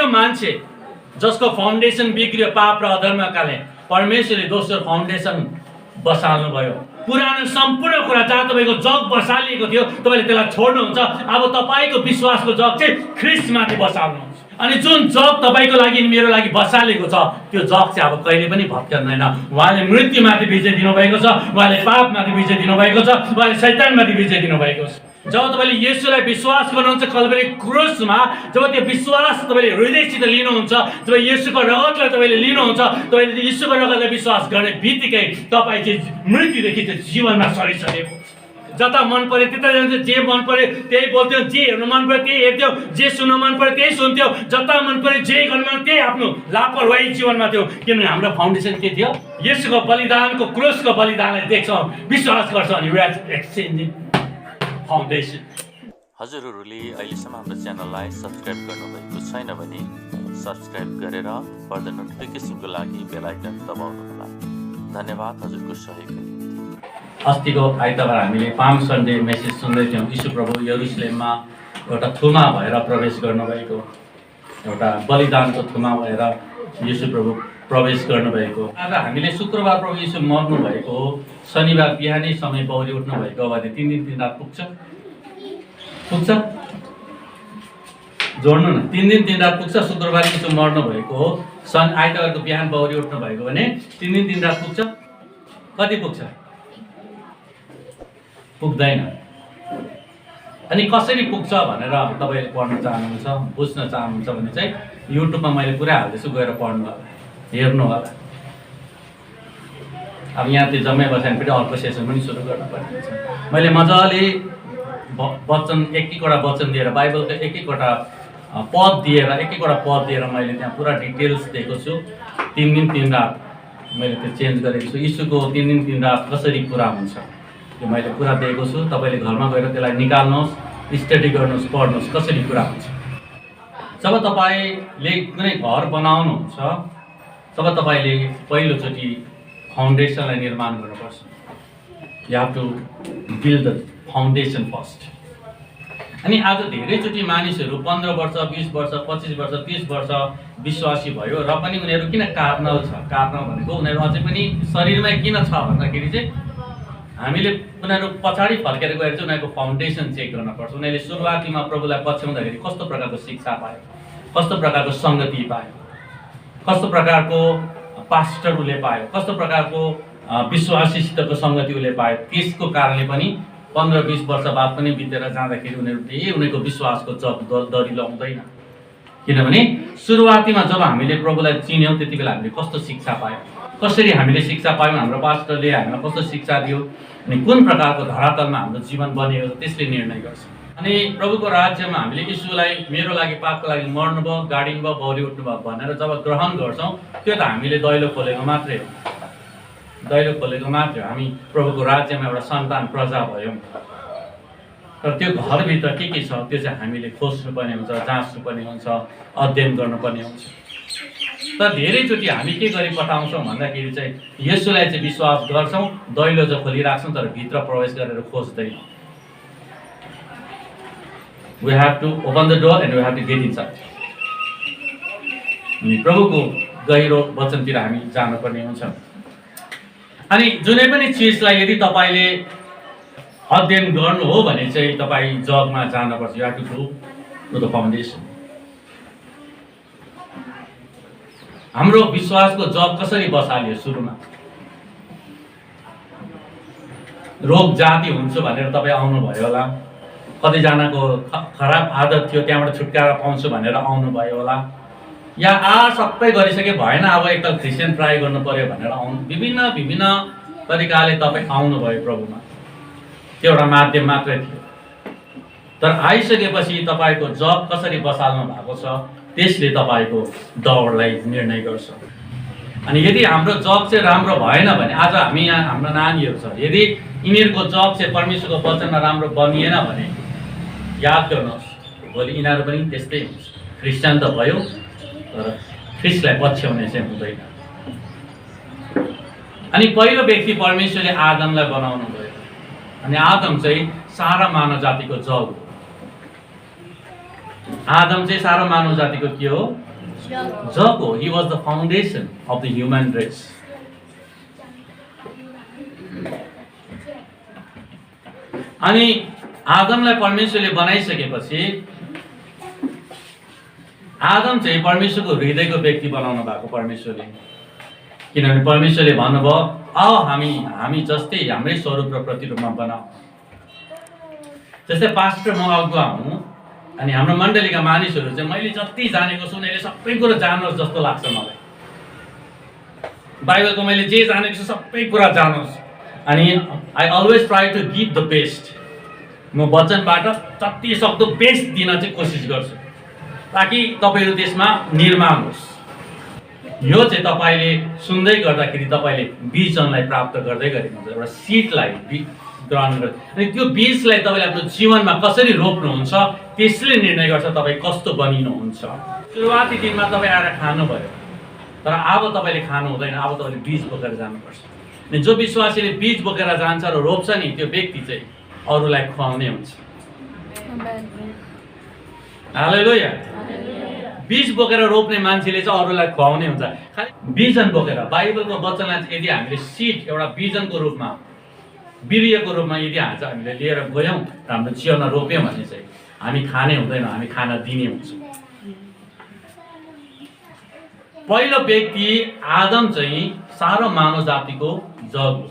पहिलो मान्छे जसको फाउन्डेसन बिग्रियो पाप र अधर्मकाले परमेश्वरले दोस्रो फाउन्डेसन बसाल्नुभयो। पुरानो सम्पूर्ण कुरा जहाँ तपाईँको जग बसालिएको थियो तपाईँले त्यसलाई छोड्नुहुन्छ। अब तपाईँको विश्वासको जग चाहिँ ख्रिस्टमाथि बसाल्नुहुन्छ। अनि जुन जग तपाईँको लागि मेरो लागि बसालेको छ त्यो जग चाहिँ अब कहिले पनि भत्कँदैन। उहाँले मृत्युमाथि विजय दिनुभएको छ, उहाँले पापमाथि विजय दिनुभएको छ, उहाँले शैतानमाथि विजय दिनुभएको छ। जब तपाईँले येशूलाई विश्वास गर्नुहुन्छ कल्भरी क्रुसमा, जब त्यो विश्वास तपाईँले हृदयसित लिनुहुन्छ, जब येशूको रगतलाई तपाईँले लिनुहुन्छ, तपाईँले येशूको रगतलाई विश्वास गर्ने बित्तिकै तपाईँ चाहिँ मृत्युदेखि चाहिँ जीवनमा सरिसकेको। जता मन पर्यो त्यता जान्थ्यो, जे मन पर्यो त्यही बोल्थ्यो, जे हेर्नु मन पर्यो त्यही हेर्थ्यो, जे सुन्नु मन पर्यो त्यही सुन्थ्यो, जता मन पर्यो जे गर्नु मन त्यही आफ्नो लापरवाही जीवनमा थियो। किनभने हाम्रो फाउन्डेसन के थियो? येशूको बलिदानको क्रुसको बलिदानलाई देख्छौँ, विश्वास गर्छौँ अनि वी आर एक्सचेन्जिङ फाउन्डेसन। हजुरहरूले अहिलेसम्म हाम्रो च्यानललाई सब्सक्राइब गर्नुभएको छैन भने सब्सक्राइब गरेर फर्दर नोटिफिकेसनको लागि बेल आइकन दबाउनुहोला। धन्यवाद हजुरको सहयोगको निम्ति। अस्तिको आइतबार हामीले पाम सन्डे मेसेज सुन्दै थियौँ। यीशु प्रभु यरुसलेममा एउटा थुमा भएर प्रवेश गर्नुभएको, एउटा बलिदानको थुमा भएर यीशु प्रभु प्रवेश गर्नुभएको। आज हामीले शुक्रबार प्रभु यीशु मर्नु भएको, शनिबार बिहानै समय पौडी उठ्नु भएको भने 3 दिन 3 रात पुग्छ जोड्नु न। 3 दिन 3 रात पुग्छ। शुक्रबार यीशु मर्नु भएको, आइतबारको बिहान पौडी उठ्नु भएको भने 3 दिन 3 रात पुग्छ? कति पुग्छ? पुग्दैन। अनि कसरी पुग्छ भनेर तपाईँले पढ्न चाहनुहुन्छ, बुझ्न चाहनुहुन्छ भने चाहिँ युट्युबमा मैले पुरा हाल्दैछु, गएर पढ्नु होला, हेर्नु होला। अब यहाँ त्यो जम्मै बस्यो भने फेरि अर्को सेसन पनि सुरु गर्नुपर्ने हुन्छ। मैले मजाले वचन एक एकवटा वचन दिएर, बाइबलको एक एकवटा पद दिएर, एक एकवटा पद दिएर मैले त्यहाँ पुरा डिटेल्स दिएको छु। 3 दिन 3 रात मैले त्यो चेन्ज गरेको छु। यीशुको 3 दिन 3 रात कसरी पुरा हुन्छ त्यो मैले पुरा दिएको छु। तपाईँले घरमा गएर त्यसलाई निकाल्नुहोस्, स्टडी गर्नुहोस्, पढ्नुहोस् कसरी पुरा हुन्छ। जब तपाईँले कुनै घर बनाउनुहुन्छ, तब तपाईँले पहिलोचोटि फाउन्डेसनलाई निर्माण गर्नुपर्छ। You have to build the foundation first. अनि आज धेरैचोटि मानिसहरू 15 वर्ष, 20 वर्ष, 25 वर्ष, 30 वर्ष विश्वासी भयो र पनि उनीहरू किन कार्नल छ? कार्नल भनेको उनीहरू अझै पनि शरीरमै किन छ भन्दाखेरि चाहिँ हामीले उनीहरू पछाडि फर्केर गएर चाहिँ उनीहरूको फाउन्डेसन चेक गर्नुपर्छ। उनीहरूले सुरुवातीमा प्रभुलाई पछ्याउँदाखेरि कस्तो प्रकारको शिक्षा पायो, कस्तो प्रकारको सङ्गति पायो, कस्तो प्रकारको पास्टर उसले पायो, कस्तो प्रकारको विश्वासीसितको सङ्गति उसले पायो। त्यसको कारणले पनि 15-20 वर्ष बाद पनि बितेर जाँदाखेरि उनीहरूको विश्वासको जग दरिलो आउँदैन। किनभने सुरुवातीमा जब हामीले प्रभुलाई चिन्यौँ त्यति बेला हामीले कस्तो शिक्षा पायौँ, कसरी हामीले शिक्षा पायौँ, हाम्रो पास्टरले हामीलाई कस्तो शिक्षा दियो, अनि कुन प्रकारको धरातलमा हाम्रो जीवन बनिएको छ त्यसले निर्णय गर्छ। अनि प्रभुको राज्यमा हामीले यीशुलाई मेरो लागि पापको लागि मर्नुभयो, गाडिनु भयो, बौरी उठ्नुभयो भनेर जब ग्रहण गर्छौँ त्यो त हामीले दैलो खोलेको मात्रै हो, दैलो खोलेको मात्रै हो। हामी प्रभुको राज्यमा एउटा सन्तान प्रजा भयौँ। तर त्यो घरभित्र के छ त्यो चाहिँ हामीले खोज्नुपर्ने हुन्छ, जाँच्नुपर्ने हुन्छ, अध्ययन गर्नुपर्ने हुन्छ। तर धेरैचोटि हामी के गरी पठाउँछौँ भन्दाखेरि चाहिँ येशूलाई चाहिँ विश्वास गर्छौँ, दैलो चाहिँ खोलिराख्छौँ, तर भित्र प्रवेश गरेर खोज्दैनौँ। We have to open the door and we have to get inside. प्रभुको गहिरो वचनतिर हामी जानुपर्ने हुन्छ। अनि जुनै पनि चिजलाई यदि तपाईँले अध्ययन गर्नु हो भने चाहिँ तपाईँ जगमा जानुपर्छ। You have to go to the foundation. हाम्रो विश्वासको जग कसरी बसाल्यो? सुरुमा रोग जाति हुन्छ भनेर तपाईँ आउनुभयो होला, कतिजनाको खराब आदत थियो त्यहाँबाट छुटकारा पाउँछु भनेर आउनुभयो होला, या सबै गरिसके भएन अब एकताल क्रिस्चियन ट्राई गर्नु पर्यो भनेर विभिन्न तरिकाले तपाईँ आउनुभयो प्रभुमा। त्यो एउटा माध्यम मात्रै थियो। तर आइसकेपछि तपाईँको जग कसरी बसाल्नु भएको छ त्यसले तपाईँको दौडलाई निर्णय गर्छ। अनि यदि हाम्रो जग चाहिँ राम्रो भएन भने, आज हामी यहाँ हाम्रो नानीहरू छ, यदि यिनीहरूको जग चाहिँ परमेश्वरको वचनमा राम्रो बनिएन भने याद गर्नुहोस् भोलि यिनीहरू पनि त्यस्तै हुन्छ। क्रिस्चियन त भयो तर ख्रिस्टलाई पछ्याउने चाहिँ हुँदैन। अनि पहिलो व्यक्ति परमेश्वरले आदमलाई बनाउनु भयो, अनि आदम चाहिँ सारा मानव जातिको जग हो। आदम चाहिँ सारो मानव जातिको के हो? जग हो। He was the foundation of the human race. अनि आदमलाई परमेश्वरले बनाइसकेपछि आदम चाहिँ परमेश्वरको हृदयको व्यक्ति बनाउनु भएको परमेश्वरले। किनभने परमेश्वरले भन्नुभयो आओ हामी जस्तै हाम्रै स्वरूप र प्रतिरूपमा बनाऊ। जस्तै पास्टर म अगुवा हुँ अनि हाम्रो मण्डलीका मानिसहरू चाहिँ मैले जति जानेको छु उनीहरूले सबै कुरो जानोस् जस्तो लाग्छ मलाई। बाइबलको मैले जे जानेको छु सबै कुरा जानोस्। अनि I always try to give the best. म वचनबाट जति सक्दो बेस्ट दिन चाहिँ कोसिस गर्छु ताकि तपाईँहरू त्यसमा निर्माण होस्। यो चाहिँ तपाईँले सुन्दै गर्दाखेरि तपाईँले बीजलाई प्राप्त गर्दै गर्नुहुन्छ, एउटा सिडलाई ग्रहण गर्छ। अनि त्यो बीजलाई तपाईँले आफ्नो जीवनमा कसरी रोप्नुहुन्छ त्यसले निर्णय गर्छ तपाईँ कस्तो बनिनुहुन्छ। सुरुवाती दिनमा तपाईँ आएर खानुभयो तर अब तपाईँले खानु हुँदैन, अब तपाईँले बीज बोकेर जानुपर्छ। अनि जो विश्वासीले बीज बोकेर जान्छ र रोप्छ नि त्यो व्यक्ति चाहिँ अरूलाई खुवाउने हुन्छ। हालेलुया। बीज बोकेर रोप्ने मान्छेले चाहिँ अरूलाई खुवाउने हुन्छ। खालि बिजन बोकेर बाइबलको वचनलाई चाहिँ यदि हामीले सिड एउटा बिजनको रूपमा बिरुवाको रूपमा यदि हामीले लिएर गयौँ र हाम्रो जीवनमा रोप्यौँ भने चाहिँ हामी खाने हुँदैनौँ, हामी खाना दिने हुन्छौँ। पहिलो व्यक्ति आदम चाहिँ सारो मानव जातिको जग हो।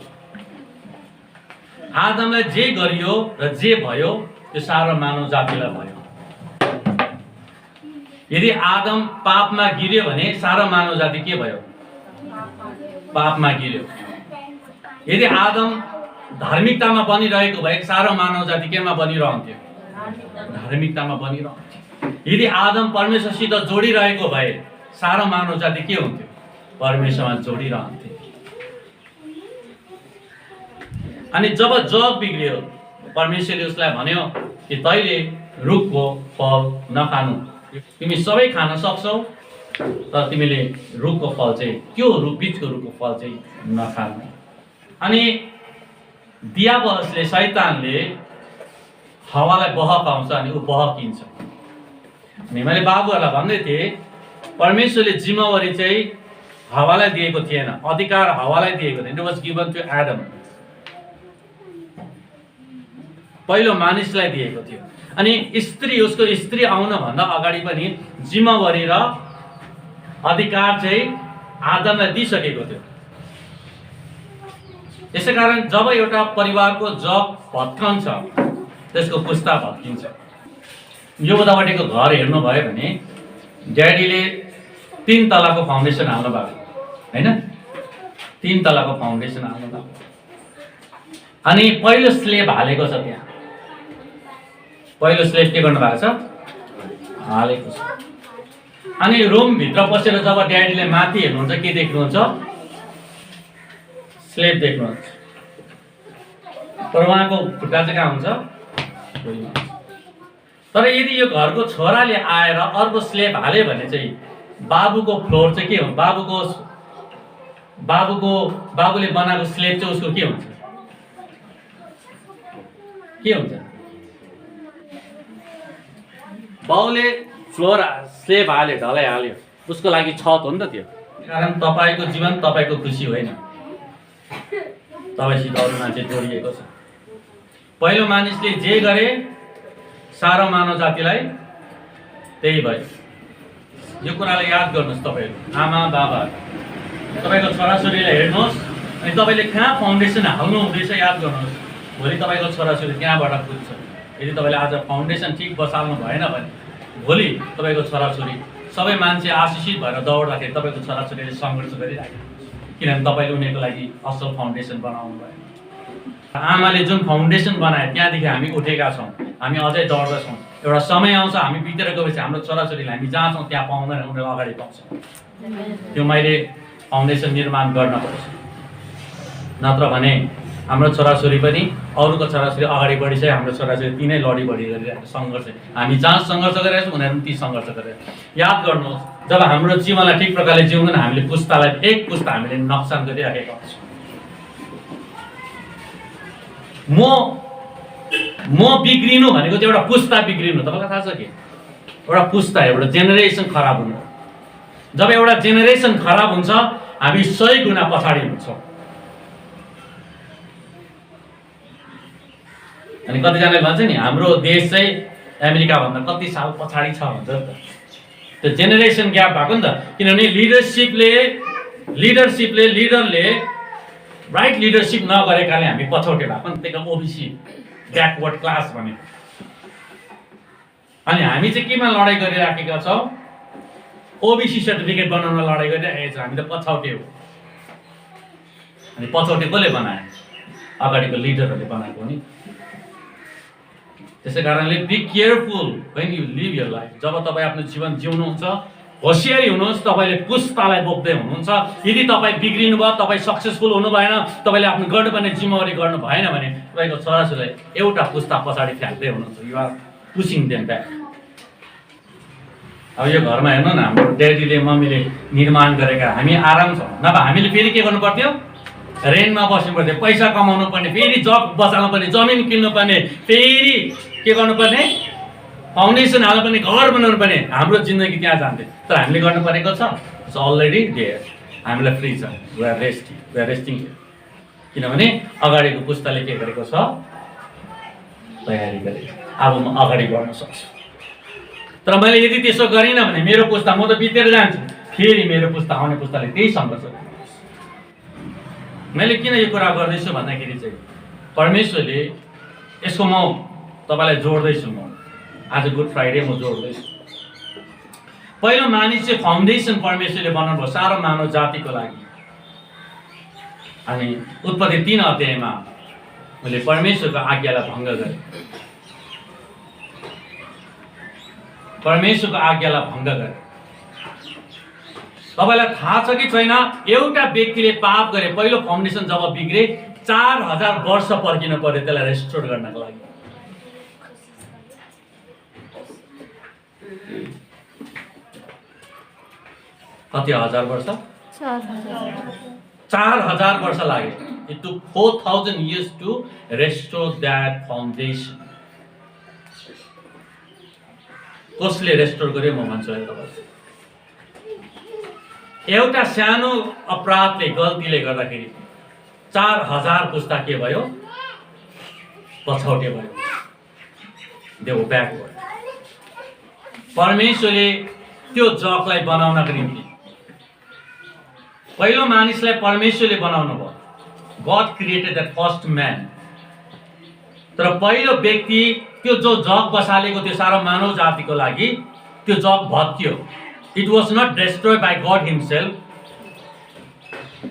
आदमलाई जे गरियो र जे भयो त्यो सारो मानव जातिलाई भयो। यदि आदम पापमा गिर्यो भने सारो मानव जाति के भयो? पापमा गिर्यो। यदि आदम धार्मिकतामा बनिरहेको भए सारो मानव जाति केमा बनिरहन्थ्यो? धार्मिकतामा बनिरहन्थ्यो। यदि आदम परमेश्वरसित जोडिरहेको भए सारो मानव जाति के हुन्थ्यो? परमेश्वरमा जोडिरहन्थ्यो। अनि जब जग बिग्रियो परमेश्वरले उसलाई भन्यो कि तैले रुखको फल नखानु, तिमी सबै खान सक्छौ तर तिमीले रुखको फल चाहिँ त्यो बिचको रुखको फल चाहिँ नखानु। अनि दियाबलसले शैतानले हावालाई बहकाउँछ अनि ऊ बहकिन्छ। अनि मैले बाबुहरूलाई भन्दै थिएँ परमेश्वरले जिम्मेवारी चाहिँ हावालाई दिएको थिएन, अधिकार हावालाई दिएको थिएन। It was given to Adam. पहिलो मानिसलाई दिएको थियो। अनि उसको स्त्री आउनभन्दा अगाडि पनि जिम्मेवारी र अधिकार चाहिँ आदमलाई दिइसकेको थियो। यसै कारण जब एउटा परिवारको जग भत्कन्छ त्यसको पुस्ता भत्किन्छ। योबुदावटीको घर हेर्नुभयो भने ड्याडीले 3 तलाको फाउन्डेसन हाल्नु भएको होइन, 3 तलाको फाउन्डेसन हाल्नु भएको। अनि पहिलो स्लेब हालेको छ त्यहाँ। पहिलो स्लेब के गर्नु भएको छ? हालेको छ। अनि रुमभित्र पसेर जब ड्याडीले माथि हेर्नुहुन्छ के देख्नुहुन्छ? स्लेब देख्नुहुन्छ। तर उहाँको खुट्टा चाहिँ कहाँ हुन्छ? तर यदि यो घरको छोराले आएर अर्को स्लेब हाल्यो भने चाहिँ बाबुको फ्लोर चाहिँ के हो? बाबुले बनाएको स्लेब चाहिँ उसको के हुन्छ? के हुन्छ? बाउले फ्लोर स्लेब हाल्यो, ढलाइ हाल्यो, उसको लागि छत हो नि त त्यो। कारण तपाईँको जीवन तपाईँको खुसी होइन, तपाईँसित अरू मान्छे जोडिएको छ। पहिलो मानिसले जे गरे सारो मानव जातिलाई त्यही भयो। यो कुरालाई याद गर्नुहोस्। तपाईँहरू आमा बाबा तपाईँको छोराछोरीलाई हेर्नुहोस् अनि तपाईँले कहाँ फाउन्डेसन हाल्नु हुँदैछ याद गर्नुहोस्। भोलि तपाईँको छोराछोरी त्यहाँबाट पुग्छ। यदि तपाईँले आज फाउन्डेसन ठिक बसाल्नु भएन भने भोलि तपाईँको छोराछोरी सबै मान्छे आशिषित भएर दौड्दाखेरि तपाईँको छोराछोरीले सङ्घर्ष गरिराखेको हुन्छ। किनभने तपाईँले उनीहरूको लागि असल फाउन्डेसन बनाउनु भयो। आमाले जुन फाउन्डेसन बनाए त्यहाँदेखि हामी उठेका छौँ, हामी अझै दौड्दैछौँ। एउटा समय आउँछ हामी बितेर गएपछि हाम्रो छोराछोरीले हामी जहाँ छौँ त्यहाँ पाउँदैन, उनीहरू अगाडि पाउँछ। त्यो मैले फाउन्डेसन निर्माण गर्न पर्छ, नत्र भने हाम्रो छोराछोरी पनि अरूको छोराछोरी अगाडि बढिसक्यो, हाम्रो छोराछोरी तिनै लडी बढी गरिरहेको सङ्घर्ष। हामी जहाँ सङ्घर्ष गरिरहेको छौँ उनीहरू पनि ती सङ्घर्ष गरिरहेको। याद गर्नुहोस् जब हाम्रो जीवनलाई ठिक प्रकारले जिउँदैन हामीले पुस्तालाई एक पुस्ता हामीले नोक्सान गरिराखेका हुन्छौँ। म बिग्रिनु भनेको चाहिँ एउटा पुस्ता बिग्रिनु। तपाईँलाई थाहा छ कि एउटा पुस्ता एउटा जेनेरेसन खराब हुनु। जब एउटा जेनेरेसन खराब हुन्छ हामी 100 गुणा पछाडि हुन्छौँ। अनि कतिजनाले भन्छ नि हाम्रो देश चाहिँ अमेरिका भन्दा कति साल पछाडि छ भन्छ नि त। त्यो जेनेरेसन ग्याप भएको नि त, किनभने लिडरले राइट लिडरसिप नगरेकाले हामी पछौटे भएको नि। त्यही ओबिसी ब्याकवर्ड क्लास भने। अनि हामी चाहिँ केमा लडाइँ गरिराखेका छौँ? ओबिसी सर्टिफिकेट बनाउन लडाइँ गरिरहेको छ। हामी त पछौटे हो। अनि पछौटे कसले बनायो? अगाडिको लिडरहरूले बनाएको नि। त्यसै कारणले be careful when you live your life. जब तपाईँ आफ्नो जीवन जिउनुहुन्छ होसियारी हुनुहोस्। तपाईँले पुस्तालाई बोक्दै हुनुहुन्छ। यदि तपाईँ बिग्रिनु भयो, तपाईँ सक्सेसफुल हुनु भएन, तपाईँले आफ्नो गर्नुपर्ने जिम्मेवारी गर्नु भएन भने तपाईँको छोराछोरीलाई एउटा पुस्ता पछाडि फ्याँक्दै हुनुहुन्छ। You are pushing them back. अब यो घरमा हेर्नु न, हाम्रो ड्याडीले मम्मीले निर्माण गरेका हामी आराम छौँ। नभए हामीले फेरि के गर्नु पर्थ्यो? रेन्टमा बस्नु पर्थ्यो, पैसा कमाउनु पर्ने, फेरि जब बचाउनु पर्ने, जमिन किन्नु पर्ने, फेरि के गर्नुपर्ने? फाउन्डेसन हाल्नुपर्ने, घर बनाउनु पर्ने। हाम्रो जिन्दगी त्यहाँ जान्थ्यो। तर हामीले गर्नु परेको छ, इट्स अलरेडी देयर। हामीलाई फ्री छ। We are resting. किनभने अगाडिको पुस्ताले के गरेको छ? तयारी गरेको। अब म अगाडि बढ्न सक्छु। तर मैले यदि त्यसो गरिनँ भने मेरो पुस्ता, म त बितेर जान्छु, फेरि मेरो पुस्ता आउने पुस्ताले त्यही सङ्घर्ष गर्छ। मैले किन यो कुरा गर्दैछु भन्दाखेरि चाहिँ परमेश्वरले यसको म तपाईँलाई जोड्दैछु। म आज गुड फ्राइडे म जोड्दैछु। पहिलो मानिस चाहिँ फाउन्डेसन परमेश्वरले बनाउनु भयो सारो मानव जातिको लागि। अनि उत्पत्ति 3 अध्यायमा मैले परमेश्वरको आज्ञालाई भङ्ग गरेँ। परमेश्वरको आज्ञालाई भङ्ग गरे। तपाईलाई थाहा छ कि छैन? एउटा व्यक्तिले पाप गरे, पहिलो फाउन्डेसन जब बिग्रे 4000 वर्ष पर्खिनु पर्यो त्यसलाई रेस्टोर गर्नको लागि। कति हजार वर्ष? 4000 वर्ष लाग्यो। It took 4000 years to restore that foundation. कसले रेस्टोर गर्यो म भन्छु अहिले तपाईलाई। एउटा सानो अपराधले, गल्तीले गर्दाखेरि 4000 पुस्ता के भयो? पछौटे भयो। देव ब्याकवर्ड। परमेश्वरले त्यो जगलाई बनाउनको निम्ति पहिलो मानिसलाई परमेश्वरले बनाउनु भयो। God created that first man. तर पहिलो व्यक्ति त्यो जो जग बसालेको त्यो सारो मानव जातिको लागि त्यो जग भत्कियो। It was not destroyed by God himself,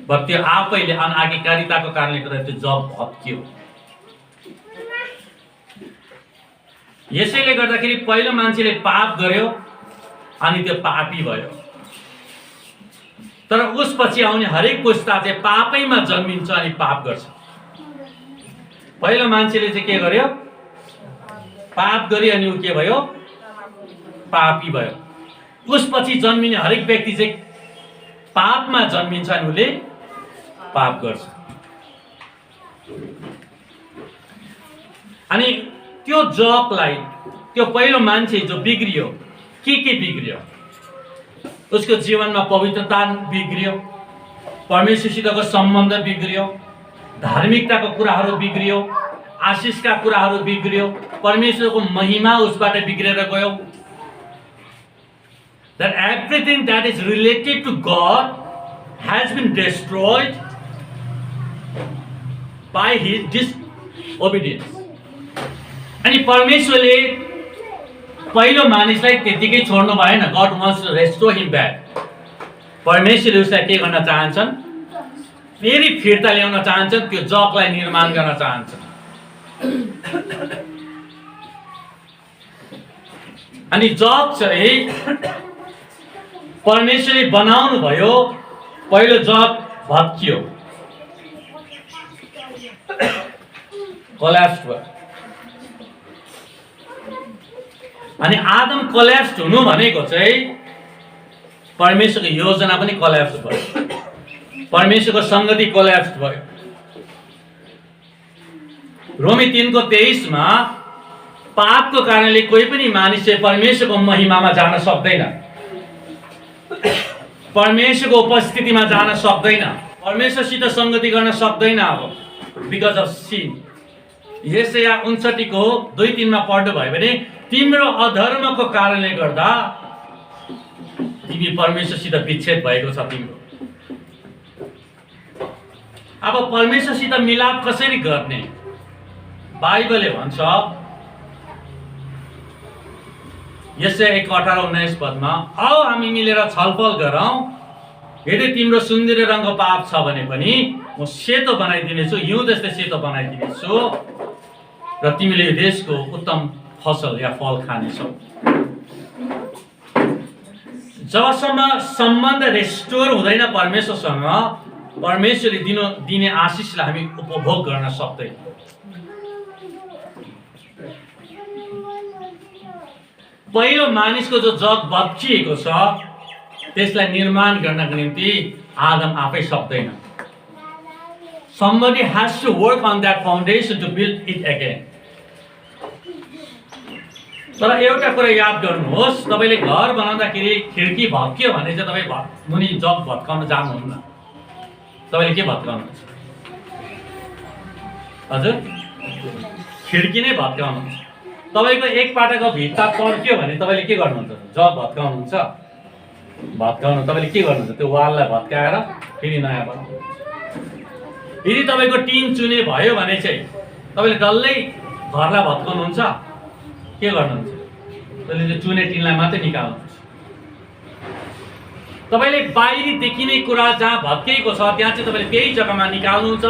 but त्यो आफैले अनाज्ञाकारिताको कारणले गर्दा त्यो जग भत्कियो। यसैले गर्दाखेरि पहिलो मान्छेले पाप गर्यो अनि त्यो पापी भयो। तर उसपछि आउने हरेक पुस्ता चाहिँ पापैमा जन्मिन्छ अनि पाप गर्छ। पहिलो मान्छेले चाहिँ के गर्यो? पाप गरी अनि ऊ के भयो? पापी भयो। उसपछि जन्मिने हरेक व्यक्ति चाहिँ पापमा जन्मिन्छ अनि उसले पाप गर्छ। अनि त्यो जगलाई, त्यो पहिलो मान्छे जो बिग्रियो, के बिग्रियो? उसको जीवनमा पवित्रता बिग्रियो, परमेश्वरसितको सम्बन्ध बिग्रियो, धार्मिकताको कुराहरू बिग्रियो, आशिषका कुराहरू बिग्रियो, परमेश्वरको महिमा उसबाट बिग्रेर गयो। That everything that is related to God has been destroyed by his disobedience. अनि परमेश्वरले पहिलो मानिसलाई त्यतिकै छोड्नु भएन। God wants to restore him back. परमेश्वरले उसलाई के गर्न चाहन्छन्? फेरि फिर्ता ल्याउन चाहन्छन्, त्यो जगलाई निर्माण गर्न चाहन्छन्। अनि जग चाहिँ परमेश्वरले बनाउनु भयो, पहिलो जग भत्कियो, कोल्याप्स भयो। अनि आदम कोल्याप्स हुनु भनेको चाहिँ परमेश्वरको योजना पनि कोल्याप्स भयो, परमेश्वरको संगति कोल्याप्स भयो। रोमी 3:23 मा पापको कारणले कोही पनि मानिस चाहिँ परमेश्वरको महिमामा जान सक्दैन, परमेश्वरको उपस्थितिमा जान सक्दैन, परमेश्वरसित संगति गर्न सक्दैन। अब बिकज अफ सिन। यशाया 59 को 2-3 मा पढ्नु भयो भने तिम्रो अधर्मको कारणले गर्दा तिमी परमेश्वरसित विच्छेद भएको छ तिम्रो। अब परमेश्वरसित मिलाप कसरी गर्ने? बाइबलले भन्छ यशाया 1:18-19 पदमा, आओ हामी मिलेर छलफल गरौँ, यदि तिम्रो सुन्दर रङको पाप छ भने पनि म सेतो बनाइदिनेछु, हिउँ जस्तै सेतो बनाइदिनेछु र तिमीले यो देशको उत्तम फसल या फल खानेछौ। जबसम्म सम्बन्ध रेस्टोर हुँदैन परमेश्वरसँग, परमेश्वरले दिने आशिषलाई हामी उपभोग गर्न सक्दैन। पहिलो मानिसको जो जग भत्किएको छ त्यसलाई निर्माण गर्नको निम्ति आदम आफै सक्दैन। Somebody has to work on that foundation to build it again. तर एउटा कुरा याद गर्नुहोस्, तपाईले घर बनाउँदाखेरि खिड्की भत्कियो भने चाहिँ तपाई मुनि जग भत्काउन जानुहुन्न। तपाईले के भत्काउनुहुन्छ? हजुर, खिड्की नै भत्काउनुहुन्छ। तपाईको एक पाटाको भित्ता तर्क्यो भने तपाईले के गर्नुहुन्छ? जग भत्काउनुहुन्छ। भत्काउनु तपाईले के गर्नुहुन्छ? त्यो वाललाई भत्काएर फेरि नयाँ बनाउनुहुन्छ। यदि तपाईको टिन चुने भयो भने चाहिँ तपाईले डल्लै घरलाई भत्काउनुहुन्छ, के गर्नुहुन्छ? तपाईले त्यो चुने टिनलाई मात्रै निकाल्नुहुन्छ। तपाईले बाहिरी देखिने कुरा जहाँ भत्केको छ त्यहाँ चाहिँ तपाईले त्यही जग्गामा निकाल्नुहुन्छ,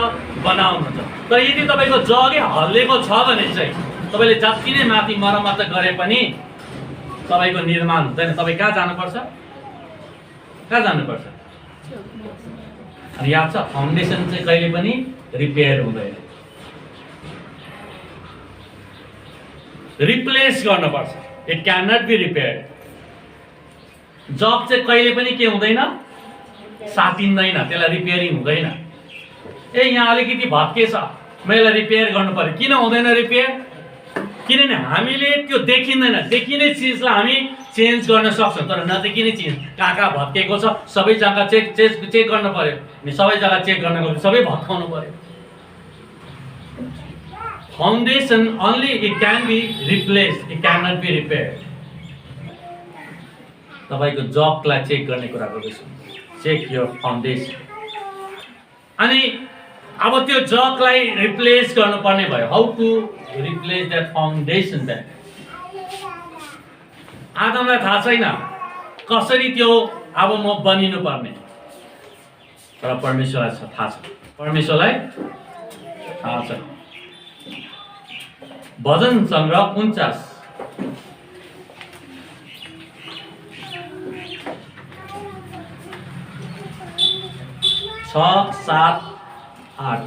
बनाउनुहुन्छ। तर यदि तपाईको जगै हल्लेको छ भने चाहिँ तपाईले जति नै माथि मर्मत गरे पनि तपाईको निर्माण हुँदैन। तपाई कहाँ जानुपर्छ? कहाँ जानुपर्छ? अनि याद छ, फाउन्डेसन चाहिँ कहिले पनि रिपेयर हुँदैन, रिप्लेस गर्नुपर्छ। It can not be repair. जग चाहिँ कहिले पनि के हुँदैन? साटिँदैन, त्यसलाई रिपेयरिङ हुँदैन। यहाँ अलिकति भत्केछ, मैले रिपेयर गर्नु पर्यो। किन हुँदैन रिपेयर? किनभने हामीले त्यो देखिँदैन। देखिने चिजलाई हामी चेन्ज गर्न सक्छौँ, तर नदेखिने चिज कहाँ कहाँ भत्केको छ सबै जग्गा चेक गर्न पर्यो। अनि सबै जग्गा चेक गर्नको लागि सबै भत्काउनु पर्यो। Foundation only it can be replaced, it cannot be repaired. तपाईको जगलाई चेक गर्ने कुरा गर्दैछु। Check your foundation. अनि अब त्यो जगलाई रिप्लेस गर्नुपर्ने भयो। How to replace that foundation then? आदमलाई थाहा छैन कसरी त्यो अब म बनिनु पर्ने, तर परमेश्वरलाई थाहा छ। परमेश्वरलाई थाहा छ। भजन सङ्ग्रह 49 6, 7, 8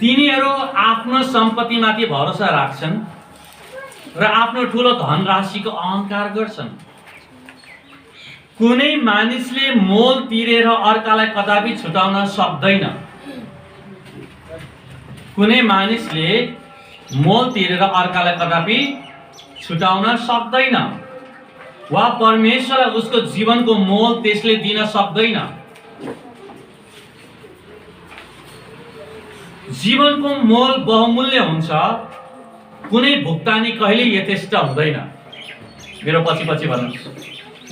तिनीहरू आफ्नो सम्पत्तिमाथि भरोसा राख्छन् र आफ्नो ठुलो धनराशिको अहंकार गर्छन्। कुनै मानिसले मोल तिरेर अर्कालाई कदापि छुटाउन सक्दैन। कुनै मानिसले मोल तिरेर अर्कालाई कदापि छुटाउन सक्दैन, वा परमेश्वरलाई उसको जीवनको मोल त्यसले दिन सक्दैन। जीवनको मोल बहुमूल्य हुन्छ, कुनै भुक्तानी कहिले यथेष्ट हुँदैन। मेरो पछि पछि भन्नुहोस्।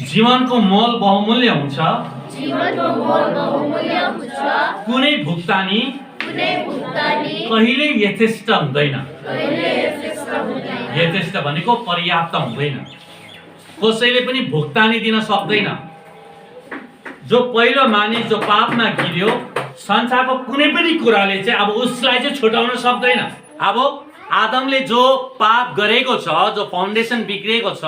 जीवनको मोल बहुमूल्य हुन्छ, कुनै भुक्तानी कहिले यथेष्ट हुँदैन। यथेष्ट भनेको पर्याप्त हुँदैन, कसैले पनि भुक्तानी दिन सक्दैन। जो पहिलो मानिस जो पापमा गिर्यो, संसारको कुनै पनि कुराले चाहिँ अब उसलाई चाहिँ छुटाउन सक्दैन। अब आदमले जो पाप गरेको छ, जो फाउन्डेसन बिग्रेको छ,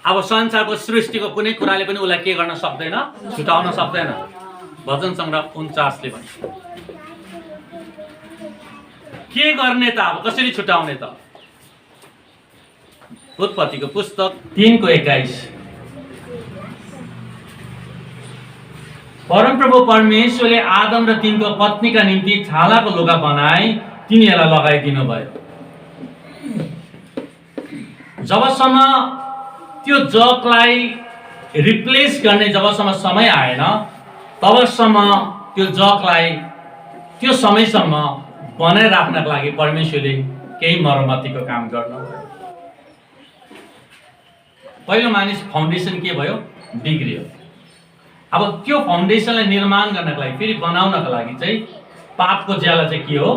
अब संसारको सृष्टिको कुनै कुराले पनि उसलाई के गर्न सक्दैन? छुटाउन सक्दैन। भजन सङ्ग्रह 49 ले भन्छ। के गर्ने त? अब कसरी छुटाउने त? उत्पत्तिको पुस्तक 3 को 21 परमप्रभु परमेश्वरले आदम र तिनको पत्नीका निम्ति छालाको लुगा बनाई तिनीहरूलाई लगाइदिनु भयो। जबसम्म त्यो जगलाई रिप्लेस गर्ने जबसम्म समय आएन तबसम्म त्यो जगलाई त्यो समयसम्म बनाइराख्नको लागि परमेश्वरले केही मर्मतीको काम गर्नुभयो। पहिलो मानिस फाउन्डेसन के भयो? बिग्रियो। अब त्यो फाउन्डेसनलाई निर्माण गर्नको लागि फेरि बनाउनको लागि चाहिँ पापको ज्याला चाहिँ के हो?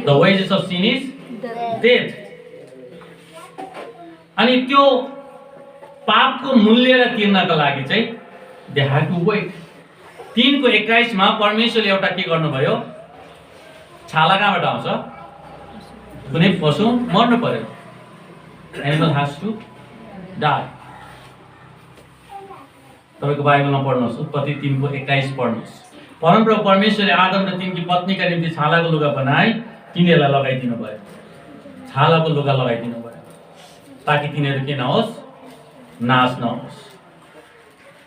The wages of sin is death. अनि त्यो पापको मूल्यलाई तिर्नको लागि चाहिँ दे ह्याड टु वेट। 3:21 मा परमेश्वरले एउटा के गर्नुभयो? छाला कहाँबाट आउँछ? कुनै पशु मर्नु पर्यो। Animal has to die. तपाईको बाइबलमा पढ्नुहोस्, उत्पत्ति 3:21 पढ्नुहोस्। परमप्रभु परमेश्वरले आदम र तिनकी पत्नीका निम्ति छालाको लुगा बनाई तिनीहरूलाई लगाइदिनु भयो। छालाको लुगा लगाइदिनु भयो ताकि तिनीहरू के नहोस्? नाश नहोस्।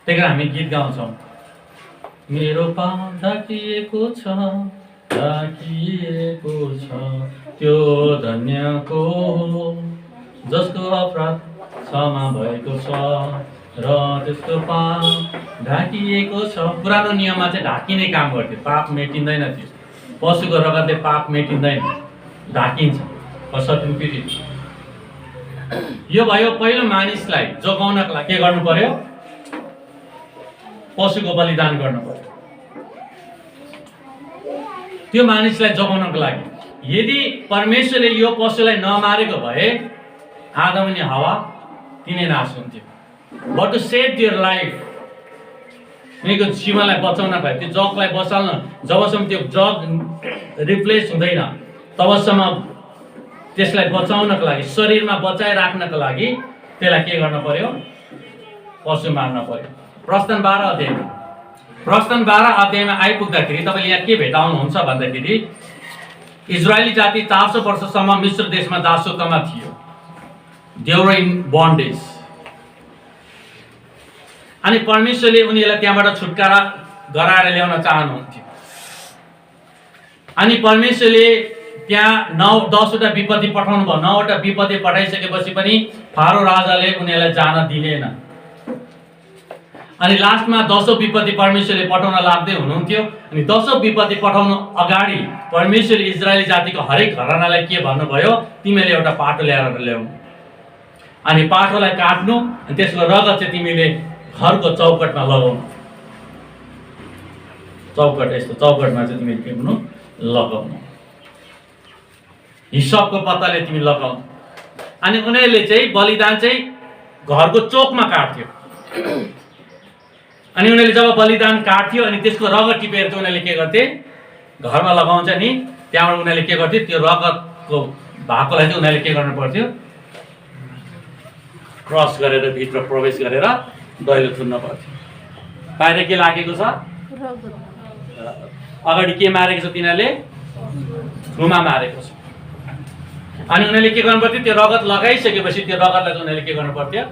त्यही कारण हामी गीत गाउँछौँ, मेरो पाप ढाकिएको छ, ढाकिएको छ त्यो धन्यको जसको अपराध क्षमा भएको छ र त्यसको पाप ढाकिएको छ। पुरानो नियममा चाहिँ ढाकिने काम गर्थ्यो, पाप मेटिँदैन थियो। पशुको रगतले पाप मेटिँदैन, ढाकिन्छ। यो भयो पहिलो मानिसलाई जोगाउनको लागि के गर्नु पर्यो? पशुको बलिदान गर्नु पर्यो। त्यो मानिसलाई जोगाउनको लागि यदि परमेश्वरले यो पशुलाई नमारेको भए आदम अनि हवा तिनै नाश हुन्थ्यो। But to save their life, उनीको जीवनलाई बचाउनको लागि, त्यो जगलाई बचाल्न, जबसम्म त्यो जग रिप्लेस हुँदैन तबसम्म त्यसलाई बचाउनको लागि, शरीरमा बचाइराख्नको लागि त्यसलाई के गर्न पर्यो? पशु मार्न पर्यो। प्रस्थान 12 अध्यायमा आइपुग्दाखेरि तपाईँले यहाँ के भेटाउनुहुन्छ भन्दाखेरि इजरायली जाति 400 वर्षसम्म मिश्र देशमा दासत्वमा थियो। They were in bondage. अनि परमेश्वरले उनीहरूलाई त्यहाँबाट छुटकारा गराएर ल्याउन चाहनुहुन्थ्यो। अनि परमेश्वरले त्यहाँ 10वटा विपत्ति पठाउनु भयो। 9वटा विपत्ति पठाइसकेपछि पनि फारो राजाले उनीहरूलाई जान दिलेन। अनि लास्टमा 10औं विपत्ति परमेश्वरले पठाउन लाग्दै हुनुहुन्थ्यो। अनि 10औं विपत्ति पठाउनु अगाडि परमेश्वरले इजरायली जातिको हरेक घरानालाई के भन्नुभयो? तिमीले एउटा पाटो ल्याएर ल्याउनु, अनि पाटोलाई काट्नु, अनि त्यसको रगत चाहिँ तिमीले घरको चौकटमा लगाउनु। चौकट, यस्तो चौकटमा चाहिँ तिमीले के गर्नु? लगाउनु। हिसाबको पत्ताले तिमी लगाउनु। अनि उनीहरूले चाहिँ बलिदान चाहिँ घरको चोकमा काट्थ्यो। अनि उनीहरूले जब बलिदान काट्थ्यो अनि त्यसको रगत टिपेर चाहिँ उनीहरूले के गर्थे? घरमा लगाउँछ नि, त्यहाँबाट उनीहरूले के गर्थे? त्यो रगतको भाकोलाई चाहिँ उनीहरूले के गर्नु पर्थ्यो? क्रस गरेर भित्र प्रवेश गरेर दैलो थुन्न पर्थ्यो। बाहिर के लागेको छ? अगाडि के मारेको छ? तिनीहरूले थुमा मारेको छ। अनि उनीहरूले के गर्नु पर्थ्यो? त्यो रगत लगाइसकेपछि त्यो रगतलाई चाहिँ उनीहरूले के गर्नु पर्थ्यो?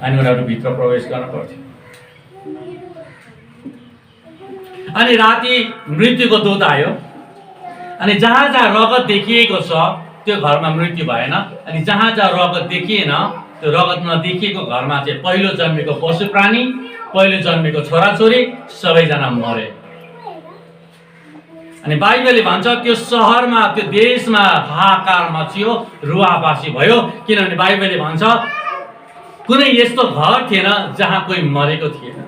अनि उनीहरू भित्र प्रवेश गर्नु पर्थ्यो। अनि राति मृत्युको दूत आयो। अनि जहाँ जहाँ रगत देखिएको छ त्यो घरमा मृत्यु भएन। अनि जहाँ जहाँ रगत देखिएन त्यो रगत नदेखिएको घरमा चाहिँ पहिलो जन्मेको पशु प्राणी, पहिलो जन्मेको छोराछोरी सबैजना मरे। अनि बाइबलले भन्छ त्यो सहरमा, त्यो देशमा हाहाकार मचियो, रुवाबासी भयो। किनभने बाइबलले भन्छ कुनै यस्तो घर थिएन जहाँ कोही मरेको थिएन।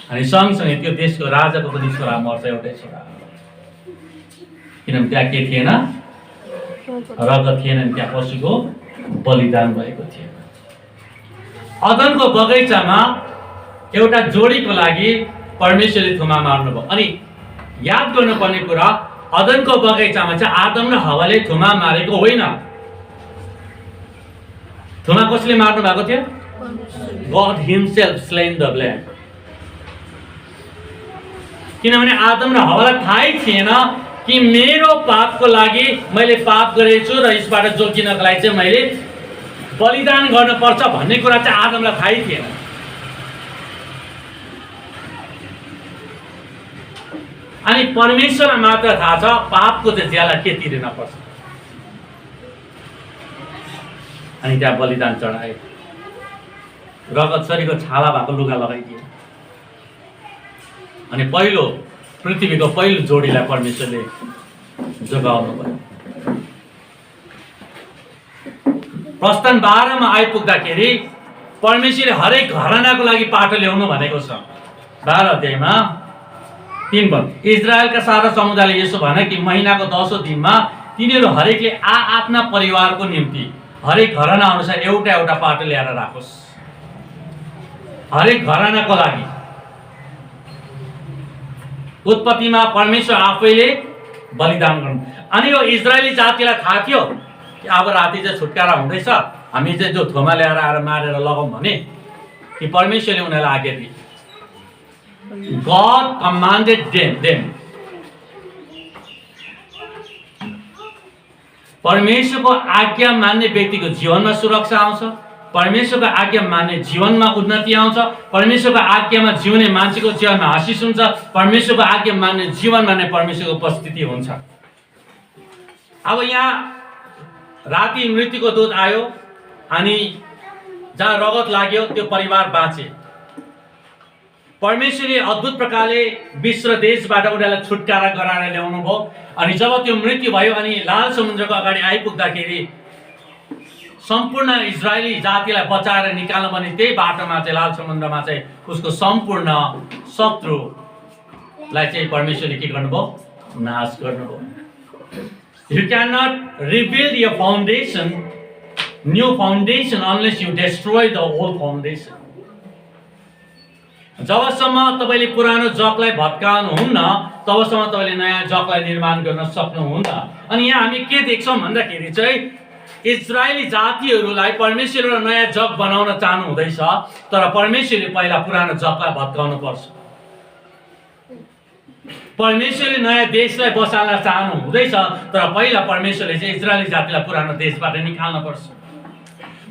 अनि सँगसँगै त्यो देशको राजाको पनि छोरा मर्छ, एउटै छोरा। किनभने त्यहाँ के थिएन? रगत थिएन। त्यहाँ पशुको बलिदान भएको थिएन। अदनको बगैँचामा एउटा जोडीको लागि परमेश्वरले थुमा मार्नुभयो। अनि याद गर्नुपर्ने कुरा, अदनको बगैँचामा चाहिँ आदम र हवाले थुमा मारेको होइन। थुमा कसले मार्नु भएको थियो? God himself slain the lamb। किनभने आदम र हवालाई थाहै थिएन कि मेरो पापको लागि मैले पाप गरेछु र यसबाट जोगिनको लागि चाहिँ मैले बलिदान गर्नुपर्छ भन्ने कुरा चाहिँ आदमलाई थाहै थिएन। अनि परमेश्वरलाई मात्र थाहा छ पापको चाहिँ ज्याला के तिर्न पर्छ। अनि त्यहाँ बलिदान चढाए। रगतसरीको छाला भएको लुगा लगाइदिए अनि पृथ्वीको पहिलो जोडीलाई परमेश्वरले जोगाउनु भयो। प्रस्थान 12 मा आइपुग्दाखेरि परमेश्वरले हरेक घरानाको लागि पाटो ल्याउनु भनेको छ। 12 अध्यायमा 3 पद, इजरायलका सारा समुदायले यसो भने कि महिनाको 10औं दिनमा तिनीहरू हरेकले आफ्ना परिवारको निम्ति हरेक घराना अनुसार एउटा एउटा पाटो ल्याएर राखोस्। हरेक घरानाको लागि। उत्पत्तिमा परमेश्वर आफैले बलिदान गर्नु। अनि यो इजरायली जातिलाई थाहा थियो कि अब राति चाहिँ छुटकारा हुँदैछ, हामी चाहिँ जो थोमा ल्याएर आएर मारेर लगाउँ भने, कि परमेश्वरले उनीहरूलाई आज्ञा दिए। God commanded them. परमेश्वरको आज्ञा मान्ने व्यक्तिको जीवनमा सुरक्षा आउँछ। परमेश्वरको आज्ञा मान्ने जीवनमा उन्नति आउँछ। परमेश्वरको आज्ञामा जिउने मान्छेको जीवनमा आशिष हुन्छ। परमेश्वरको आज्ञा मान्ने जीवनमा नै परमेश्वरको उपस्थिति हुन्छ। अब यहाँ राति मृत्युको दूत आयो अनि जहाँ रगत लाग्यो त्यो परिवार बाँचे। परमेश्वरले अद्भुत प्रकारले विश्व देशबाट उनीहरूलाई छुटकारा गराएर ल्याउनु भयो। अनि जब त्यो मृत्यु भयो अनि लाल समुद्रको अगाडि आइपुग्दाखेरि सम्पूर्ण इजरायली जातिलाई बचाएर निकाल्नु भने त्यही बाटोमा चाहिँ लाल समुद्रमा चाहिँ उसको सम्पूर्ण शत्रुलाई चाहिँ परमेश्वरले के गर्नुभयो? नाश गर्नुभयो। You cannot rebuild your foundation, new foundation, unless you destroy the old foundation. जबसम्म तपाईले पुरानो जगलाई भत्काउनुहुन्न तबसम्म तपाईले नयाँ जगलाई निर्माण गर्न सक्नुहुन्न। अनि यहाँ हामी के देख्छौँ भन्दाखेरि चाहिँ इजरायली जातिहरूलाई परमेश्वरले नयाँ जग बनाउन चाहनु हुँदैछ, तर परमेश्वरले पहिला पुरानो जगलाई भत्काउनु पर्छ। परमेश्वरले नयाँ देशलाई बसाल्न चाहनु हुँदैछ, तर पहिला परमेश्वरले चाहिँ इजरायली जातिलाई पुरानो देशबाट निकाल्न पर्छ।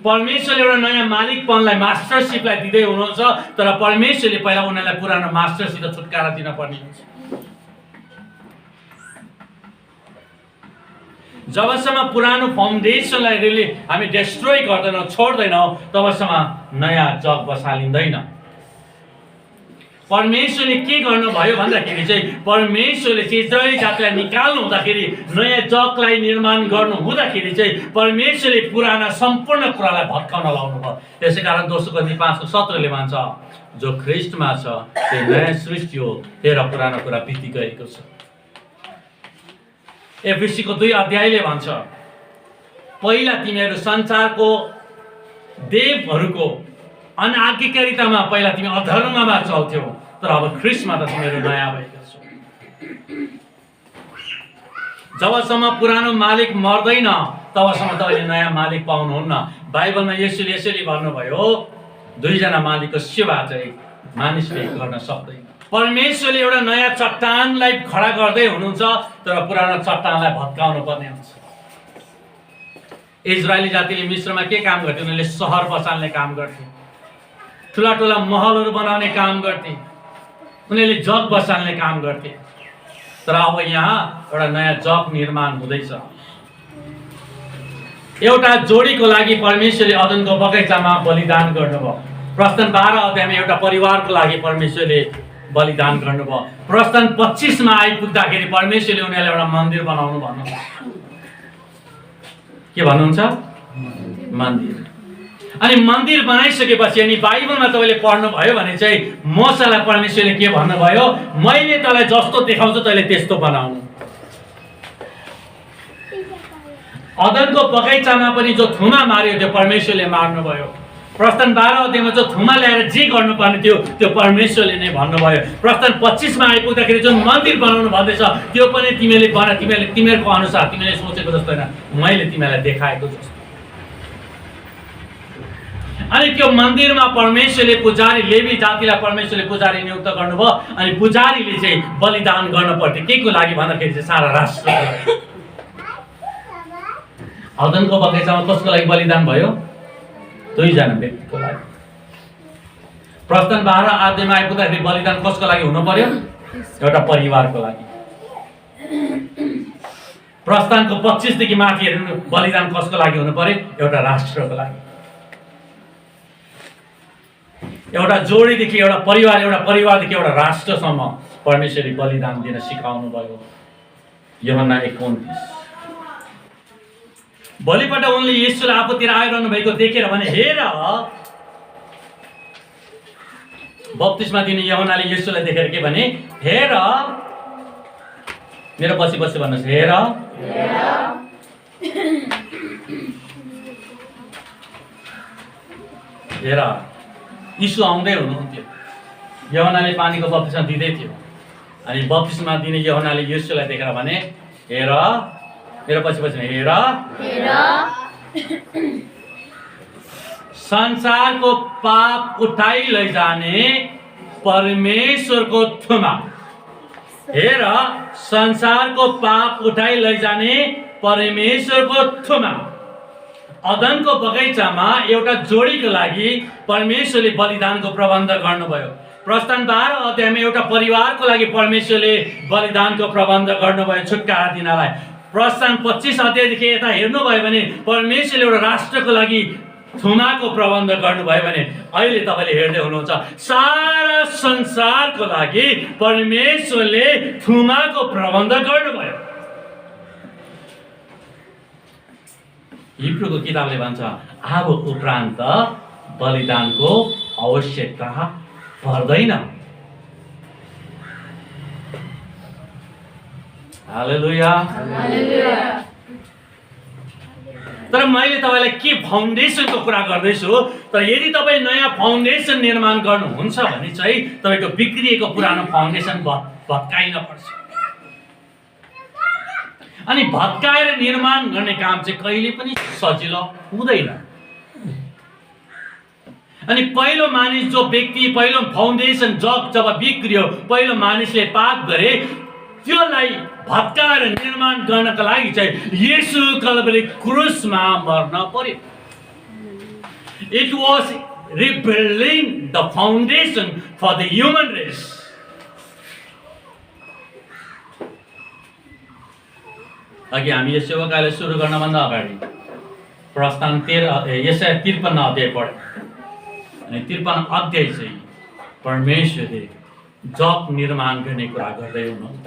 परमेश्वरले एउटा नयाँ मालिकपनलाई, मास्टरशिपलाई दिँदै हुनुहुन्छ, तर परमेश्वरले पहिला उनीहरूलाई पुरानो मास्टरसित छुटकारा दिन पर्ने हुन्छ। जबसम्म पुरानो फाउन्डेसनलाई हामी डेस्ट्रोय गर्दैनौँ, छोड्दैनौँ, तबसम्म नयाँ जग बसालिँदैन। परमेश्वरले के गर्नुभयो भन्दाखेरि चाहिँ परमेश्वरले चाहिँ इजरायली जातिलाई निकाल्नु हुँदाखेरि, नयाँ जगलाई निर्माण गर्नु हुँदाखेरि चाहिँ परमेश्वरले पुराना सम्पूर्ण कुरालाई भत्काउन लाउनु भयो। त्यसै कारण 2 कोरिन्थी 5:17 भन्छ, जो ख्रिस्टमा छ त्यो नयाँ सृष्टि हो, हेर पुरानो कुरा बिति गएको छ। एफएसीको 2 अध्यायले भन्छ, पहिला तिमीहरू संसारको देवहरूको अनाज्ञाकारितामा पहिला तिमी अधर्ममा चल्थ्यौ, तर अब ख्रिस्टमा त तिमीहरू नयाँ भएका छौ। जबसम्म पुरानो मालिक मर्दैन तबसम्म तपाईँले नयाँ मालिक पाउनुहुन्न। बाइबलमा यसुले यसरी भन्नुभयो, 2 जना मालिकको सेवा चाहिँ मानिसले गर्न सक्दैन। परमेश्वरले एउटा नयाँ चट्टानलाई खडा गर्दै हुनुहुन्छ, तर पुरानो चट्टानलाई भत्काउनु पर्ने हुन्छ। इजरायली जातिले मिस्रमा के काम गर्थे? उनीहरूले सहर बसाल्ने काम गर्थे, ठुला ठुला महलहरू बनाउने काम गर्थे, उनीहरूले जग बसाल्ने काम गर्थे। तर अब यहाँ एउटा नयाँ जग निर्माण हुँदैछ। एउटा जोडीको लागि परमेश्वरले अदनको बगैँचामा बलिदान गर्नुभयो। प्रस्थान 12 अध्यायमा एउटा परिवारको लागि परमेश्वरले बलिदान गर्नुभयो। प्रस्थान 25 मा आइपुग्दाखेरि परमेश्वरले उनीहरूलाई एउटा मन्दिर बनाउनु भन्नुभयो। के भन्नुहुन्छ? मन्दिर। अनि मन्दिर बनाइसकेपछि अनि बाइबलमा तपाईँले पढ्नुभयो भने चाहिँ मोसालाई परमेश्वरले के भन्नुभयो? मैले तँलाई जस्तो देखाउँछु तैँले त्यस्तो बनाउनु। अदनको बगैँचामा पनि जो थुमा मार्यो त्यो परमेश्वरले मार्नुभयो। प्रस्थान 12 अध्यायमा जो थुमा ल्याएर जे गर्नुपर्ने थियो त्यो परमेश्वरले नै भन्नुभयो। प्रस्थान 25 मा आइपुग्दाखेरि जुन मन्दिर बनाउनु भन्दैछ त्यो पनि तिमीहरूको अनुसार तिमीले सोचेको जस्तो होइन, मैले तिमीलाई देखाएको जस्तो। अनि त्यो मन्दिरमा परमेश्वरले पुजारी, लेवी जातिलाई परमेश्वरले पुजारी नियुक्त गर्नुभयो। अनि पुजारीले चाहिँ बलिदान गर्न पर्थ्यो। के को लागि भन्दाखेरि चाहिँ सारा राष्ट्रको लागि। अदनको बगैँचामा कसको लागि बलिदान भयो? 2 जना व्यक्तिको लागि। प्रस्थान 12 अध्यायमा आइपुग्दाखेरि बलिदान कसको लागि हुनु पर्यो? एउटा परिवारको लागि। प्रस्थानको 25 देखि माथि हेर्नु बलिदान कसको लागि हुनु पर्यो? एउटा राष्ट्रको लागि। एउटा जोडीदेखि एउटा परिवारदेखि एउटा राष्ट्रसम्म परमेश्वरले बलिदान दिन सिकाउनु भयो। यूहन्ना 29। भोलिपल्ट उनले येशूलाई आफूतिर आइरहनु भएको देखेर भने, हेर, बप्तिस्मा दिने यूहन्नाले येशूलाई देखेर के भने, हेर, मेरो पछि भन्नुहोस्, हेर, हेर। यीशु आउँदै हुनुहुन्थ्यो। यूहन्नाले पानीको बप्तिस्मा दिँदै थियो। अनि बप्तिस्मा दिने यूहन्नाले येशूलाई देखेर भने, हेर, मेरो पछि हेर, संसारको पाप उठाइ लैजाने परमेश्वरको थुमा। हेर, संसारको पाप उठाइ लैजाने परमेश्वरको थुमा। अदनको बगैँचामा एउटा जोडीको लागि परमेश्वरले बलिदानको प्रबन्ध गर्नुभयो। प्रस्थान 12 अध्यायमा एउटा परिवारको लागि परमेश्वरले बलिदानको प्रबन्ध गर्नुभयो छुटकारा दिनलाई। प्रस्थान 25 अध्यायदेखि यता हेर्नुभयो भने परमेश्वरले एउटा राष्ट्रको लागि थुमाको प्रबन्ध गर्नुभयो भने अहिले तपाईँले हेर्दै हुनुहुन्छ सारा संसारको लागि परमेश्वरले थुमाको प्रबन्ध गर्नुभयो। हिब्रूको किताबले भन्छ, अब उपरान्त बलिदानको आवश्यकता पर्दैन। हालेलुया। तर मैले तपाईँलाई के फाउन्डेसनको कुरा गर्दैछु, तर यदि तपाईँ नयाँ फाउन्डेसन निर्माण गर्नुहुन्छ भने चाहिँ तपाईँको बिग्रिएको पुरानो फाउन्डेसन भत्काइन पर्छ। अनि भत्काएर निर्माण गर्ने काम चाहिँ कहिले पनि सजिलो हुँदैन। अनि पहिलो मानिस जो व्यक्ति, पहिलो फाउन्डेसन जब बिग्रियो, पहिलो मानिसले पाप गरे, त्यसलाई भत्काएर निर्माण गर्नका लागि चाहिँ येशू कल्भरी क्रुसमा मर्न पर्यो। It was rebuilding the foundation for the human race. अघि हामी यो सेवाकार्य सुरु गर्नभन्दा अगाडि प्रस्थान 53 अध्याय पढ्यौँ। अनि 53 अध्याय चाहिँ परमेश्वरले जग निर्माण गर्ने कुरा गर्दै हुनुहुन्छ।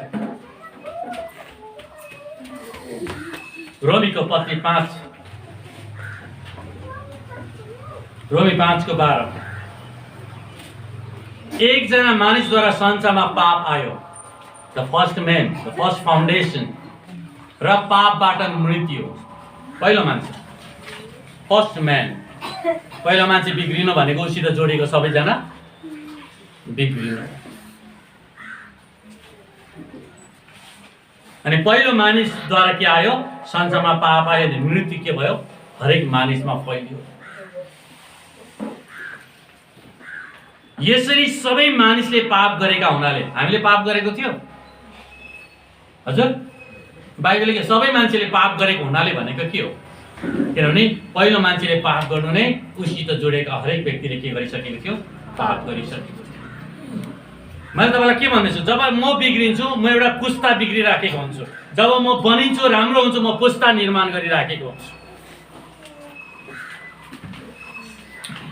रोमीको पत्री 5 रोमी 5:12 एकजना मानिसद्वारा संसारमा पाप आयो, the first man, the first foundation, र पापबाट मृत्यु। पहिलो मान्छे, फर्स्ट म्यान, पहिलो मान्छे बिग्रिनु भनेको उसित जोडिएको सबैजना बिग्रिनु। अनि पहिलो मानिसद्वारा के आयो? संसारमा पाप आयो भने मृत्यु के भयो? हरेक मानिसमा फैलियो। यसरी सबै मानिसले पाप गरेका हुनाले, हामीले पाप गरेको थियो हजुर? बाइबलले के सबै मान्छेले पाप गरेको हुनाले भनेको के हो? किनभने पहिलो मान्छेले पाप गर्नु नै उसित जोडेका हरेक व्यक्तिले के गरिसकेको थियो? पाप गरिसकेको थियो। मैले तपाईँलाई के भन्दैछु, जब म बिग्रिन्छु म एउटा पुस्ता बिग्रिराखेको हुन्छु, जब म बनिन्छु राम्रो हुन्छु म पुस्ता निर्माण गरिराखेको हुन्छु।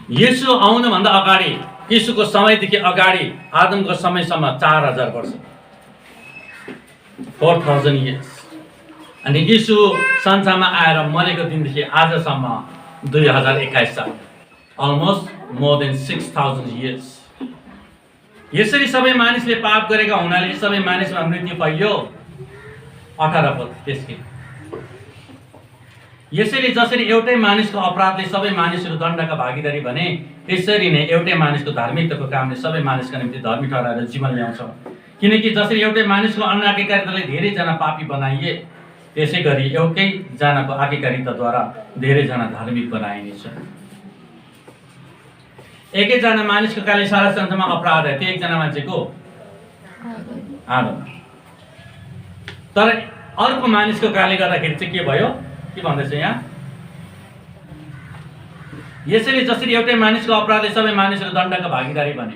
येशू आउनुभन्दा अगाडि, येशूको समयदेखि अगाडि आदमको समयसम्म 4000 वर्ष, 4000 इयर्स। अनि येशू संसारमा आएर मरेको दिनदेखि आजसम्म 2021 साल, अलमोस्ट मोर देन 6000 इयर्स। यसरी सबै मानिसले पाप गरेका हुनाले सबै मानिसमा मृत्यु पाइयो। 18 पद त्यसकै। यसरी जसरी एउटै मानिसको अपराधले सबै मानिसहरू दण्डका भागीदारी भने, त्यसरी नै एउटै मानिसको धार्मिकताको कामले सबै मानिसका निम्ति धर्मी ठहराएर जीवन ल्याउँछ। किनकि जसरी एउटै मानिसको अन्य आज्ञाकारिताले धेरैजना पापी बनाइए, त्यसै गरी एउटै जनाको आज्ञाकारिताद्वारा धेरैजना धार्मिक बनाइनेछ। एकैजना मानिसको कारणले सारा संसारमा अपराध है, त्यो एकजना मान्छेको आदम। तर अर्को मानिसको कारणले गर्दाखेरि चाहिँ के भयो? के भन्दैछ यहाँ? यसरी जसरी एउटै मानिसको अपराधले सबै मानिसहरू दण्डका भागीदारी बने,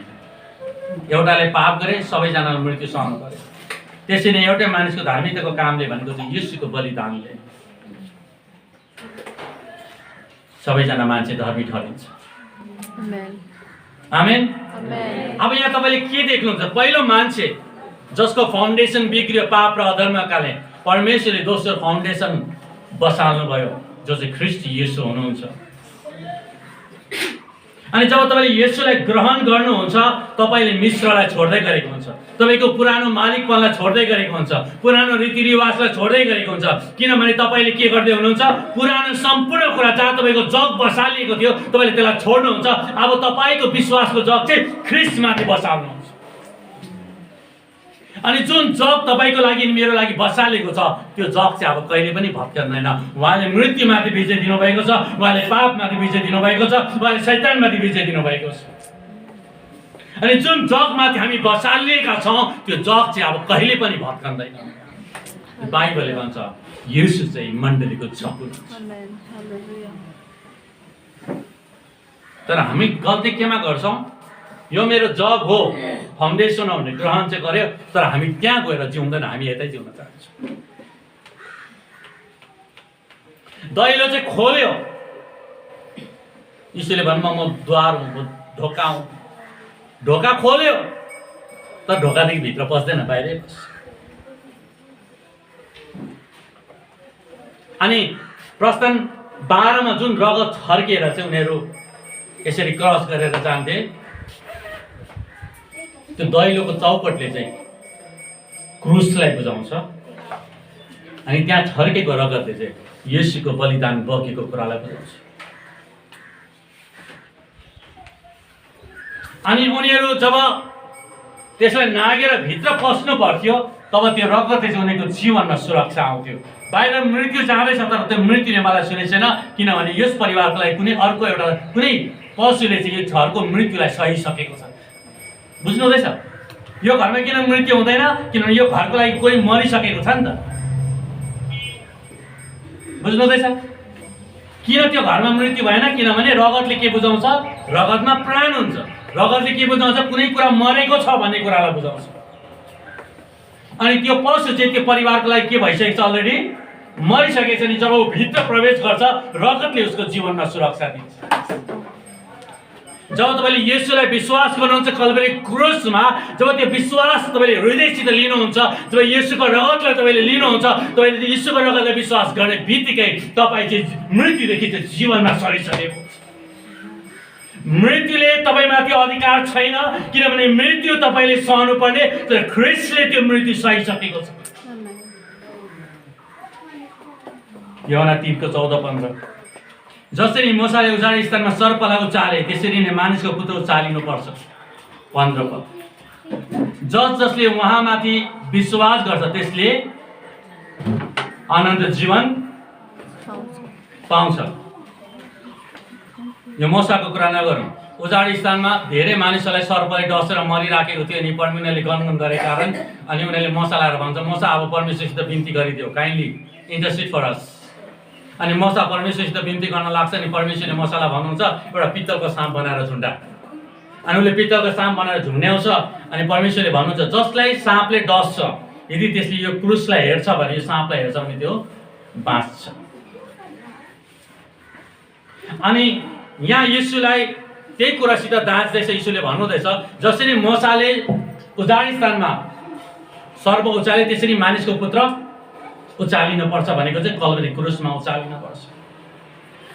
एउटाले पाप गरे सबैजनाले मृत्यु सहनु पर्यो। त्यसरी नै एउटै मानिसको धार्मिकताको कामले भनेको चाहिँ येशूको बलिदानले सबैजना मान्छे धर्मी ठहरिन्छ। आमेन। अब यहाँ तपाईँले के देख्नुहुन्छ? पहिलो मान्छे जसको फाउन्डेसन बिग्रियो पाप र अधर्मकाले, परमेश्वरले दोस्रो फाउन्डेसन बसाल्नुभयो जो चाहिँ ख्रीष्ट येशू हुनुहुन्छ। अनि जब तपाईँले येशूलाई ग्रहण गर्नुहुन्छ तपाईँले मिश्रलाई छोड्दै गरेको हुन्छ, तपाईँको पुरानो मालिकपनलाई छोड्दै गरेको हुन्छ, पुरानो रीतिरिवाजलाई छोड्दै गरेको हुन्छ। किनभने तपाईँले के गर्दै हुनुहुन्छ? पुरानो सम्पूर्ण कुरा जहाँ तपाईँको जग बसालिएको थियो तपाईँले त्यसलाई छोड्नुहुन्छ। अब तपाईँको विश्वासको जग चाहिँ ख्रीष्टमाथि बसाल्नुहुन्छ। अनि जुन जग तपाईँको लागि मेरो लागि बसालेको छ त्यो जग चाहिँ अब कहिले पनि भत्किँदैन। उहाँले मृत्युमाथि विजय दिनुभएको छ, उहाँले पापमाथि विजय दिनुभएको छ, उहाँले शैतानमाथि विजय दिनुभएको छ। अनि जुन जगमाथि हामी बसालिएका छौँ त्यो जग चाहिँ अब कहिले पनि भत्कँदैन। बाइबलले भन्छ येशू चाहिँ मण्डलीको चपुर। तर हामी गल्ती केमा गर्छौँ? यो मेरो जग हो, फाउन्डेसन हो भने ग्रहण चाहिँ गर्यो, तर हामी त्यहाँ गएर जिउँदैन, हामी यतै जिउन चाहन्छौँ। दैलो चाहिँ खोल्यो, यीशुले भन्नु म द्वार हुँ, ढोका हुँ। ढोका खोल्यो तर ढोकादेखि भित्र पस्दैन, बाहिरै पस्छ। अनि प्रस्थान 12 मा जुन रगत छर्किएर चाहिँ उनीहरू यसरी क्रस गरेर जान्थे, त्यो दैलोको चौपटले चाहिँ क्रुसलाई बुझाउँछ। अनि त्यहाँ छर्केको रगतले चाहिँ येशूको बलिदान बगेको कुरालाई बुझाउँछ। अनि उनीहरू जब त्यसलाई नागेर भित्र पस्नु पर्थ्यो तब त्यो रगतले चाहिँ उनीहरूको जीवनमा सुरक्षा आउँथ्यो। बाहिर मृत्यु जाँदैछ तर त्यो मृत्युले मलाई सुनेछैन, किनभने यस परिवारको लागि कुनै अर्को एउटा कुनै पशुले चाहिँ यो घरको मृत्युलाई सहिसकेको छ। बुझ्नु हुँदैछ? यो घरमा किन मृत्यु हुँदैन? किनभने यो घरको लागि कोही मरिसकेको छ नि त। बुझ्नु हुँदैछ? किन त्यो घरमा मृत्यु भएन? किनभने रगतले के बुझाउँछ? रगतमा प्राण हुन्छ। रगतले के बुझाउँछ? कुनै कुरा मरेको छ भन्ने कुरालाई बुझाउँछ। अनि त्यो पशु चाहिँ त्यो परिवारको लागि के भइसकेको छ? अलरेडी मरिसकेको छ। नि जब ऊ भित्र प्रवेश गर्छ रगतले उसको जीवनमा सुरक्षा दिन्छ। जब तपाईँले येशूलाई विश्वास गर्नुहुन्छ कल्भरी क्रुसमा, जब त्यो विश्वास तपाईँले हृदयसित लिनुहुन्छ, जब येशूको रगतलाई तपाईँले लिनुहुन्छ, तपाईँले येशूको रगतलाई विश्वास गर्ने बित्तिकै तपाईँ चाहिँ मृत्युदेखि चाहिँ जीवनमा सरिसकेको। मृत्युले तपाईँमाथि अधिकार छैन, किनभने मृत्यु तपाईँले सहनु पर्ने, तर ख्रीष्टले त्यो मृत्यु सहिसकेको छ। यूहन्ना 3:14-15 जसरी मूसाले उजाड स्थानमा सर्पलाई उचाले त्यसरी नै मानिसको पुत्र उचालिनु पर्छ। 15 पद जसले उहाँमाथि विश्वास गर्छ त्यसले अनन्त जीवन पाउँछ। यो मूसाको कुरा नगरौँ। उजाड स्थानमा धेरै मानिसहरूलाई सर्पले डसेर मरिराखेको थियो। अनि परमेश्वरले गनगन गरेका कारण अनि उनीहरूले मूसालाई भन्छ, मूसा अब परमेश्वरसित बिन्ती गरिदियो, काइन्डली इन्टरसिड फर अस। अनि मूसा परमेश्वरसित बिन्ती गर्न लाग्छ। अनि परमेश्वरले मूसालाई भन्नुहुन्छ एउटा पित्तलको साँप बनाएर झुन्डा। अनि उसले पित्तलको साँप बनाएर झुन्ड्याउँछ। अनि परमेश्वरले भन्नुहुन्छ जसलाई साँपले डस्छ यदि त्यसले यो क्रुसलाई हेर्छ भने, यो साँपलाई हेर्छ भने त्यो बाँच्छ। अनि यहाँ येशूलाई त्यही कुरासित दाँच्दैछ। येशूले भन्नुहुँदैछ जसरी मूसाले उजाड स्थानमा सर्प उचाले त्यसरी मानिसको पुत्र उचालिनु पर्छ भनेको चाहिँ कल्भरी क्रुसमा उचालिनु पर्छ।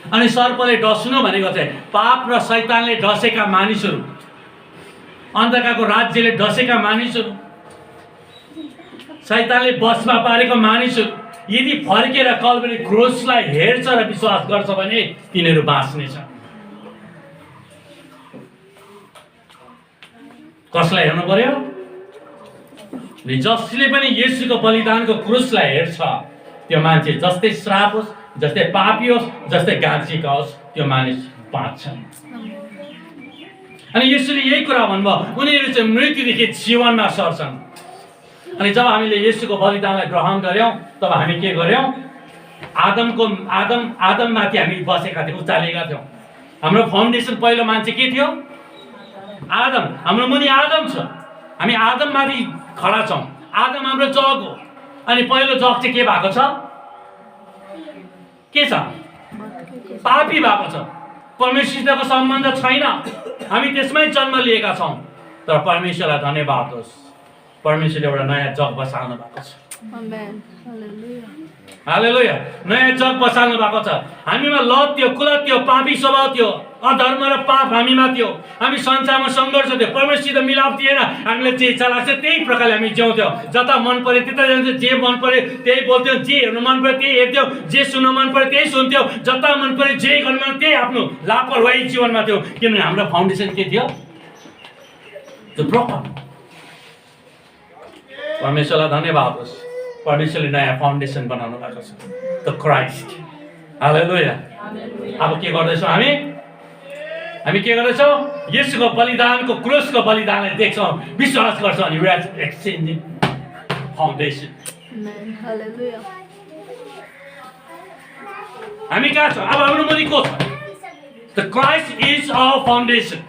अनि सर्पले डस्नु भनेको चाहिँ पाप र शैतानले डसेका मानिसहरू, अन्धकारको राज्यले डसेका मानिसहरू, शैतानले बसमा पारेको मानिसहरू यदि फर्केर कल्भरी क्रुसलाई हेर्छ र विश्वास गर्छ भने तिनीहरू बाँच्नेछ। कसलाई हेर्नु पर्यो? जसले पनि येशूको बलिदानको क्रुसलाई हेर्छ त्यो मान्छे जस्तै श्राप होस्, जस्तै पापी होस्, जस्तै गाँचिएका होस्, त्यो मानिस बाँच्छन्। अनि येशूले यही कुरा भन्नुभयो, उनीहरू चाहिँ मृत्युदेखि जीवनमा सर्छन्। अनि जब हामीले येशूको बलिदानलाई ग्रहण गर्यौँ तब हामी के गर्यौँ? आदममाथि हामी बसेका थियौँ, उचालेका थियौँ। हाम्रो फाउन्डेसन पहिलो मान्छे के थियो? आदम। हाम्रो मुनि आदम छ। हामी आदममाथि खडा छौँ। आदम हाम्रो जग हो। अनि पहिलो जग चाहिँ के भएको छ? के छ? पापी भएको छ। परमेश्वरसितको सम्बन्ध छैन। हामी त्यसमै जन्म लिएका छौँ। तर परमेश्वरलाई धन्यवाद होस्, परमेश्वरले एउटा नयाँ जग बसाल्नु भएको छ। Amen. Hallelujah. हालेलुया। नयाँ जग बसाल्नु भएको छ। हामीमा लत थियो, कुलत थियो, पापी स्वभाव थियो, अधर्म र पाप हामीमा थियो। हामी संसारमा सङ्घर्ष थियो, परमेश्वरसित मिलाप थिएन। हामीले जे इच्छा लाग्छ त्यही प्रकारले हामी जिउँथ्यौँ। जता मन पर्यो त्यता जान्थ्यौँ, जे मन पर्यो त्यही बोल्थ्यौँ, जे हेर्नु मन पर्यो त्यही हेर्थ्यौँ, जे सुन्नु मन पर्यो त्यही सुन्थ्यौँ, जता मन पर्यो जे गर्नु मन त्यही आफ्नो लापरवाही जीवनमा थियो। किनभने हाम्रो फाउन्डेसन के थियो? त्यो ब्रोकन। परमेश्वरलाई धन्यवाद होस्, परमेश्वरले नयाँ फाउन्डेसन बनाउनु भएको छ, द क्राइस्ट। हालेलुया। अब के गर्दैछौँ हामी? हामी के गर्दैछौँ? येशूको बलिदानको, क्रुसको बलिदानलाई देख्छौँ, विश्वास गर्छौँ अनि we are exchanging foundation. Amen. Hallelujah. हामी कहाँ छौँ? अब हाम्रो मुनि को छ? The Christ is our foundation,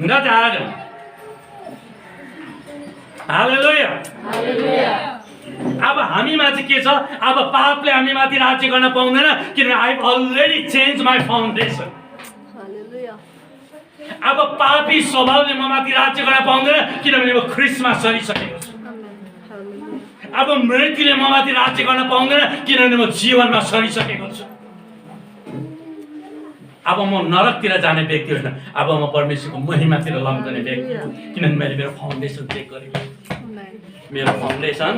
not Adam. Hallelujah. Hallelujah. अब हामीमा चाहिँ के छ? अब पापले हामीमाथि राज्य गर्न पाउँदैन, किनभने I have already change my foundation. Hallelujah. अब पापी स्वभावले ममाथि राज्य गर्न पाउँदैन, किनभने म ख्रिस्टमा सरिसकेको छु। Amen. Hallelujah. अब मृत्युले ममाथि राज्य गर्न पाउँदैन, किनभने म जीवनमा सरिसकेको छु। अब म नरकतिर जाने व्यक्ति होइन, अब म परमेश्वरको महिमातिर लम्कने व्यक्ति हो, किनभने मैले मेरो फाउन्डेसन चेक गरेँ। Amen. मेरो फाउन्डेसन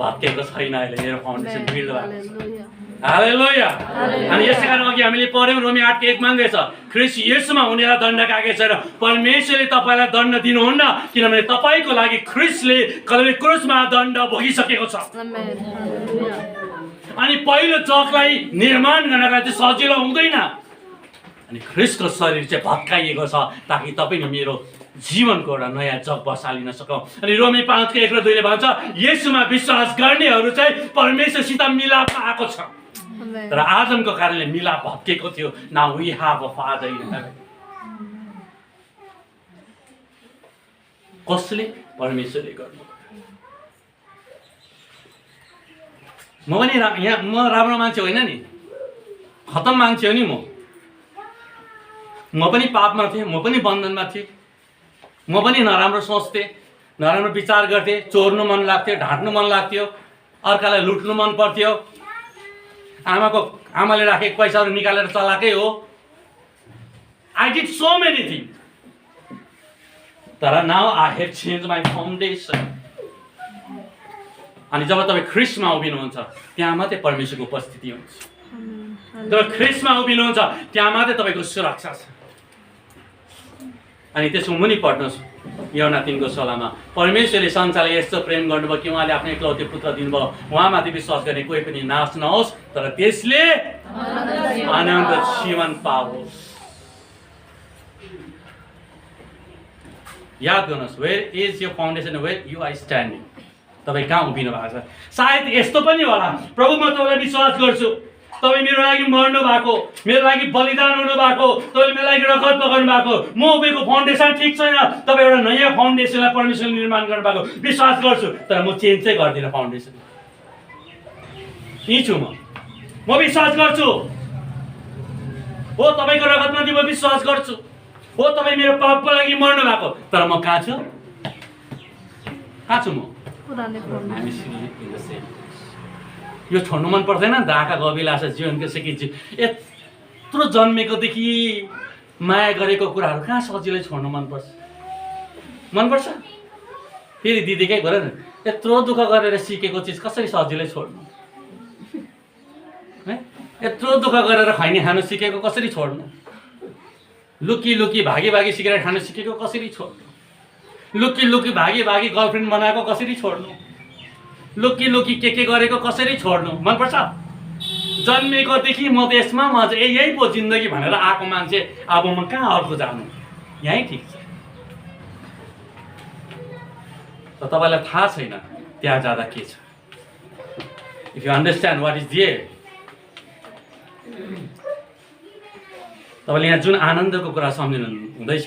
भत्केको छैन, अहिले मेरो फाउन्डेसन Amen. बिल्ड भएको छ। Hallelujah. हालेलुया। हालेलुया। अनि यसै कारण अघि हामीले पढ्यौँ, रोमी 8:1 मा लेख्छ, ख्रिस्ट येशूमा उनीहरूलाई दण्ड कागेको छैन। परमेश्वरले तपाईँलाई दण्ड दिनुहुन्न, किनभने तपाईँको लागि ख्रिस्टले कल्भरी क्रुसमा दण्ड भोगिसकेको छ। Amen. Hallelujah. अनि पहिलो जगलाई निर्माण गर्नका चाहिँ सजिलो हुँदैन। अनि ख्रिस्टको शरीर चाहिँ भत्काइएको छ, ताकि तपाईँ मेरो जीवनको एउटा नयाँ जग बसालिन सकौँ। अनि रोमी 5:1 र 2 ले भन्छ, येशूमा विश्वास गर्नेहरू चाहिँ परमेश्वरसित मिलापमा आएको छ। Amen. तर आदमको कारणले मिलाप भत्केको थियो। Now we have a father in heaven. कसले? परमेश्वरले गर्नु। म पनि यहाँ म राम्रो मान्छे होइन नि, खतम मान्छे हो नि म पनि पापमा थिएँ, म पनि बन्धनमा थिएँ, म पनि नराम्रो सोच्थेँ, नराम्रो विचार गर्थेँ, चोर्नु मन लाग्थ्यो, ढाँट्नु मन लाग्थ्यो, अर्कालाई लुट्नु मन पर्थ्यो, आमाले राखेको पैसाहरू निकालेर चलाएकै हो। I did so many thing. तर now I have change my foundation. अनि जब तपाईँ ख्रिस्टमा उभिनुहुन्छ त्यहाँ मात्रै परमेश्वरको उपस्थिति हुन्छ। Amen. जब ख्रिस्टमा उभिनुहुन्छ त्यहाँ मात्रै तपाईँको सुरक्षा छ। अनि त्यसको मुनि पढ्नुहोस्, यूहन्ना 3:16 परमेश्वरले संसारलाई यस्तो प्रेम गर्नुभयो कि उहाँले आफ्नो एकलौटे पुत्र दिनुभयो, उहाँमाथि विश्वास गर्ने कोही पनि नाश नहोस् तर त्यसले अनन्त जीवन पाओस्। याद गर्नुहोस्, where is your foundation, where you are standing. तपाईँ कहाँ उभिनु भएको छ? सायद यस्तो पनि होला, प्रभु म तपाईँलाई विश्वास गर्छु, तपाईँ मेरो लागि मर्नु भएको, मेरो लागि बलिदान हुनु भएको, तपाईँले मेरो लागि रगत बगाउनु भएको, म उभिएको फाउन्डेसन ठिक छैन, तपाईँ एउटा नयाँ फाउन्डेसनलाई परमेश्वरले निर्माण गर्नुभएको विश्वास गर्छु। तर म चेन्ज चाहिँ गर्दिनँ फाउन्डेसन। यहीँ छु म विश्वास गर्छु। हो तपाईँको रगतमाथि म विश्वास गर्छु। हो तपाईँ मेरो पापको लागि मर्नु भएको, तर म कहाँ छु? कहाँ छु म? पुरानो फाउन्डेसन। हामी still in the same place। यो छोड्नु मन पर्दैन नि त, आँखाको अभिलाषा जीवनको सकिन्छ। यत्रो जन्मेकोदेखि माया गरेको कुराहरू कहाँ सजिलै छोड्नु मनपर्छ? मनपर्छ? फेरि दिदीकै गर न, यत्रो दुःख गरेर सिकेको चिज कसरी सजिलै छोड्नु? है? यत्रो दुःख गरेर खैनी खानु सिकेको कसरी छोड्नु? लुकी लुकी भागी भागी सिगरेट खानु सिकेको कसरी छोड्नु? लुकी लुकी भागी भागी गर्लफ्रेन्ड बनाएको कसरी छोड्नु? लुकी लुकी के गरेको कसरी छोड्नु? मनपर्छ? जन्मेकोदेखि म देशमा म चाहिँ यही पो जिन्दगी भनेर आएको मान्छे, अब म कहाँ अर्को जानु? यहीँ ठिक छ। त तपाईँलाई थाहा छैन त्यहाँ जाँदा के छ। If you understand what is there, तपाईँले यहाँ जुन आनन्दको कुरा सम्झिनु हुँदैछ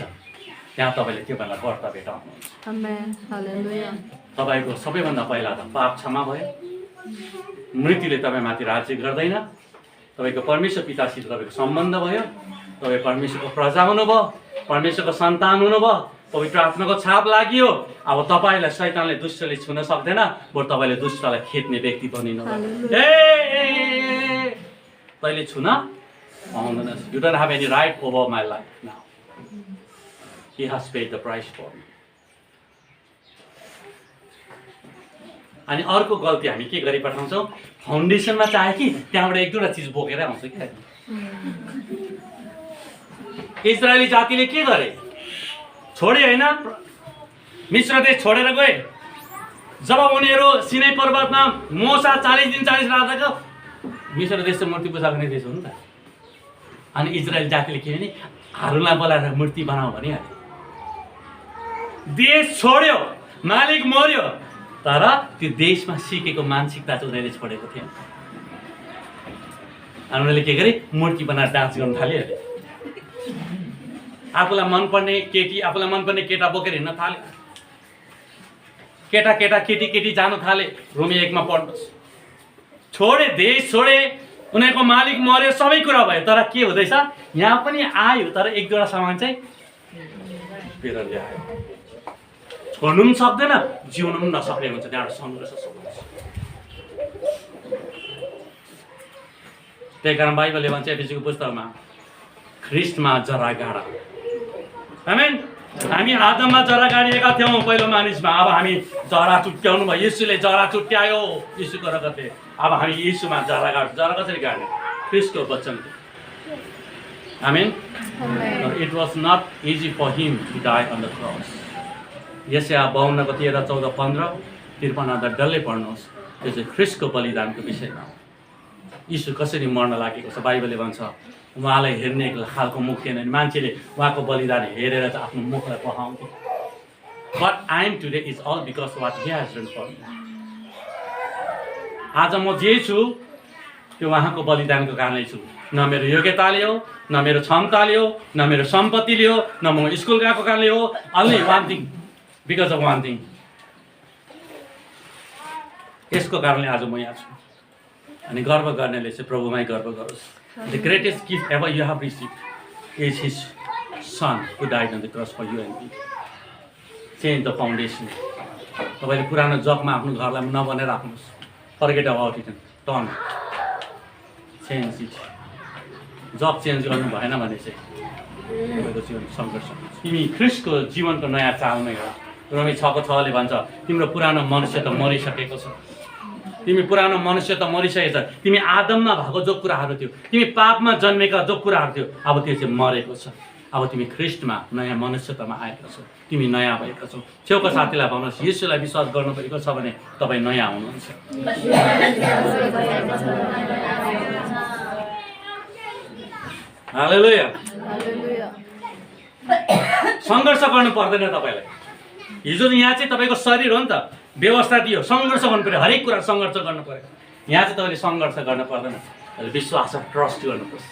त्यहाँ तपाईँले त्योभन्दा बढ्ता भेटाउनुहुन्छ। Amen. Hallelujah. तपाईँको सबैभन्दा पहिला त पाप क्षमा भयो, मृत्युले तपाईँमाथि राज्य गर्दैन, तपाईँको परमेश्वर पितासित तपाईँको सम्बन्ध भयो, तपाईँ परमेश्वरको प्रजा हुनुभयो, परमेश्वरको सन्तान हुनुभयो, पवित्र आत्माको छाप लाग्यो। अब तपाईँलाई शैतानले दुष्टले छुन सक्दैन, बरु तपाईँले दुष्टलाई खेद्ने व्यक्ति बनिनु। तैँले छुन पाउँदैनस्। You don't have any right over my life now. He has paid the price for me. अनि अर्को गल्ती हामी के गरी पठाउँछौँ, फाउन्डेसनमा चाहे कि त्यहाँबाट एक दुईवटा चिज बोकेर आउँछ क्या। इजरायली जातिले के गरे, छोडे होइन, मिश्र देश छोडेर गए। जब उनीहरू सिनै पर्वतमा मोसा 40 दिन 40 रातको, मिश्र देश चाहिँ मूर्ति पूजा गर्ने देश हो नि त। अनि इजरायल जातिले के भने हारूनलाई बोलाएर मूर्ति बनाऊ भनिहाल्यो। देश छोड्यो, मालिक मर्यो, तर त्यो देशमा सिकेको मानसिकता चाहिँ उनीहरूले छोडेको थिएन। अनि उनीहरूले के गरे, मूर्ति बनाएर डान्स गर्न थाल्यो। आफूलाई मनपर्ने केटी, आफूलाई मनपर्ने केटा बोकेर हिँड्न थाल्यो। केटा केटा केटी केटी जानु थाले। रोमी 1 मा पढ्नुहोस्। छोडे, देश छोडे, उनीहरूको मालिक मर्यो, सबै कुरा भयो, तर के हुँदैछ, यहाँ पनि आयो, तर एक दुईवटा सामान चाहिँ फेर ल्यायो। छोड्नु पनि सक्दैन, जिउनु पनि नसक्ने हुन्छ, त्यहाँबाट सङ्घर्ष सुरु हुन्छ। त्यही कारण बाइबलले भन्छ एफिसीको पुस्तकमा, ख्रिस्टमा जरा गाडा। आमेन। हामी आदममा जरा गाडिएका थियौँ पहिलो मानिसमा, अब हामी जरा चुट्याउनु भयो, यीशुले जरा चुट्यायो, यीशुको रगतले। अब हामी यीशुमा जरा गाड्छौँ। जरा कसरी गाड्ने, ख्रिस्टको वचन। Amen. It was not easy for him to die on the cross. यशाया 52 को 13, 14, 15, 53 डल्लै पढ्नुहोस्। त्यो चाहिँ ख्रिस्टको बलिदानको विषयमा। यीशु कसरी मर्न लागेको छ, बाइबलले भन्छ उहाँलाई हेर्ने खालको मुख थिएन, मान्छेले उहाँको बलिदान हेरेर चाहिँ आफ्नो मुखलाई पखाउँथ्यो। But I am today is all because what he has done for me. आज म जे छु त्यो उहाँको बलिदानको कारणले छु। न मेरो योग्यताले हो, न मेरो क्षमताले हो, न मेरो सम्पत्तिले हो, न म स्कुल गएको कारणले हो। Only one thing, because of one thing. यसको कारणले आज म यहाँ छु। अनि गर्व गर्नेले चाहिँ प्रभुमै गर्व गरोस्। The greatest gift ever you have received is His Son who died on the cross for you and me. Change the foundation. तपाईले पुरानो जगमा आफ्नो घरलाई नबनाएर राख्नुहोस्। Forget about it. Turn. Change it. जग चेन्ज गर्नु भएन भने चाहिँ तपाईँको जीवन सङ्घर्ष हुन्छ। तिमी ख्रिस्टको जीवनको नयाँ चालमा हो। रोमी 6:6 ले भन्छ तिम्रो पुरानो मनुष्य त मरिसकेको छ। तिमी पुरानो मनुष्य त मरिसकेको छ। तिमी आदममा भएको जो कुराहरू थियो, तिमी पापमा जन्मेका जो कुराहरू थियो, अब त्यो चाहिँ मरेको छ। अब तिमी ख्रिस्टमा नयाँ मनुष्यतामा आएका छौ। तिमी नयाँ भएका छौ। छेउको साथीलाई भन्नुहोस्, येशूलाई विश्वास गर्नुभएको छ भने तपाईँ नयाँ हुनुहुन्छ। हालेलुया। सङ्घर्ष गर्नु पर्दैन तपाईँलाई। हिजो यहाँ चाहिँ तपाईँको शरीर हो नि त, व्यवस्था दियो, सङ्घर्ष गर्नु पर्यो, हरेक कुरा सङ्घर्ष गर्नु पर्यो। यहाँ चाहिँ तपाईँले सङ्घर्ष गर्नु पर्दैन, विश्वास ट्रस्ट गर्नुपर्छ।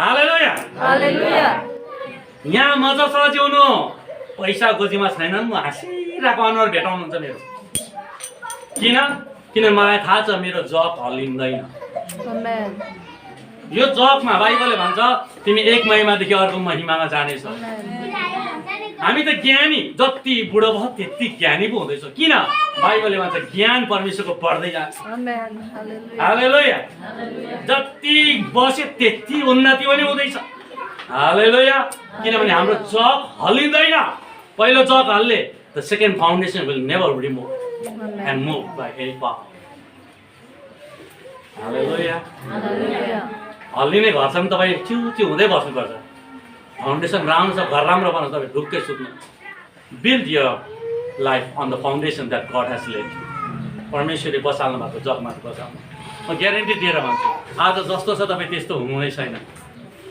हालेलुया। हालेलुया। यहाँ मजा सजिउनु, पैसा गोजीमा छैनन्, म हाँसिरहेको अनुहार भेटाउनुहुन्छ मेरो। किन मलाई थाहा छ मेरो जग हल्लिँदैन। यो जगमा बाइबलले भन्छ तिमी एक महिमादेखि अर्को महिमामा जानेछौ। हामी त ज्ञानी, जति बुढो भयो त्यति ज्ञानी पो हुँदैछ। किन? बाइबलले भन्छ ज्ञान परमेश्वरको बढ्दै जान्छ। हालेलुया। जति बस्यो त्यति उन्नति पनि हुँदैछ। हालेलुया। किनभने हाम्रो जग हल्लिँदैन। पहिलो जग हल्ले, the second foundation will never remove and move by any power. Hallelujah. हल्लिने घर छ भने तपाईँ चिउ हुँदै बस्नुपर्छ। फाउन्डेसन राम्रो छ, घर राम्रो बनाउनु, तपाईँ ढुक्कै सुत्नु। Build your life on the foundation that God has laid. परमेश्वरले बसाल्नु भएको जगमा बसाल्नु। म ग्यारेन्टी दिएर भन्छु, आज जस्तो छ तपाईँ त्यस्तो हुनुहुने छैन।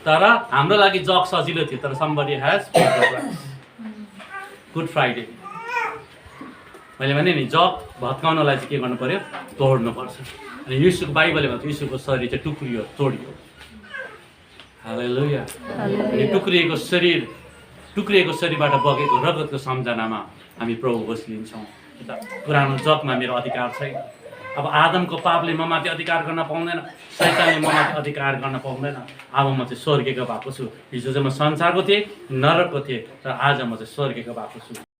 तर हाम्रो लागि जग सजिलो थियो, तर somebody has paid the price. Good Friday मैले भने नि, जग भत्काउनलाई चाहिँ के गर्नु पर्यो, तोड्नु पर्छ। अनि यीशुको बाइबलले भन्छ यीशुको शरीर चाहिँ टुक्रियो, तोडियो। हालेलुया। अनि टुक्रिएको शरीरबाट बगेको रगतको सम्झनामा हामी प्रभु बस्लिन्छौँ। पुरानो जगमा मेरो अधिकार छैन। अब आदमको पापले ममाथि अधिकार गर्न पाउँदैन, शैतानले ममाथि अधिकार गर्न पाउँदैन। अब म चाहिँ स्वर्गीय भएको छु। हिजो चाहिँ म संसारको थिएँ, नरकको थिएँ, र आज म चाहिँ स्वर्गीय भएको छु।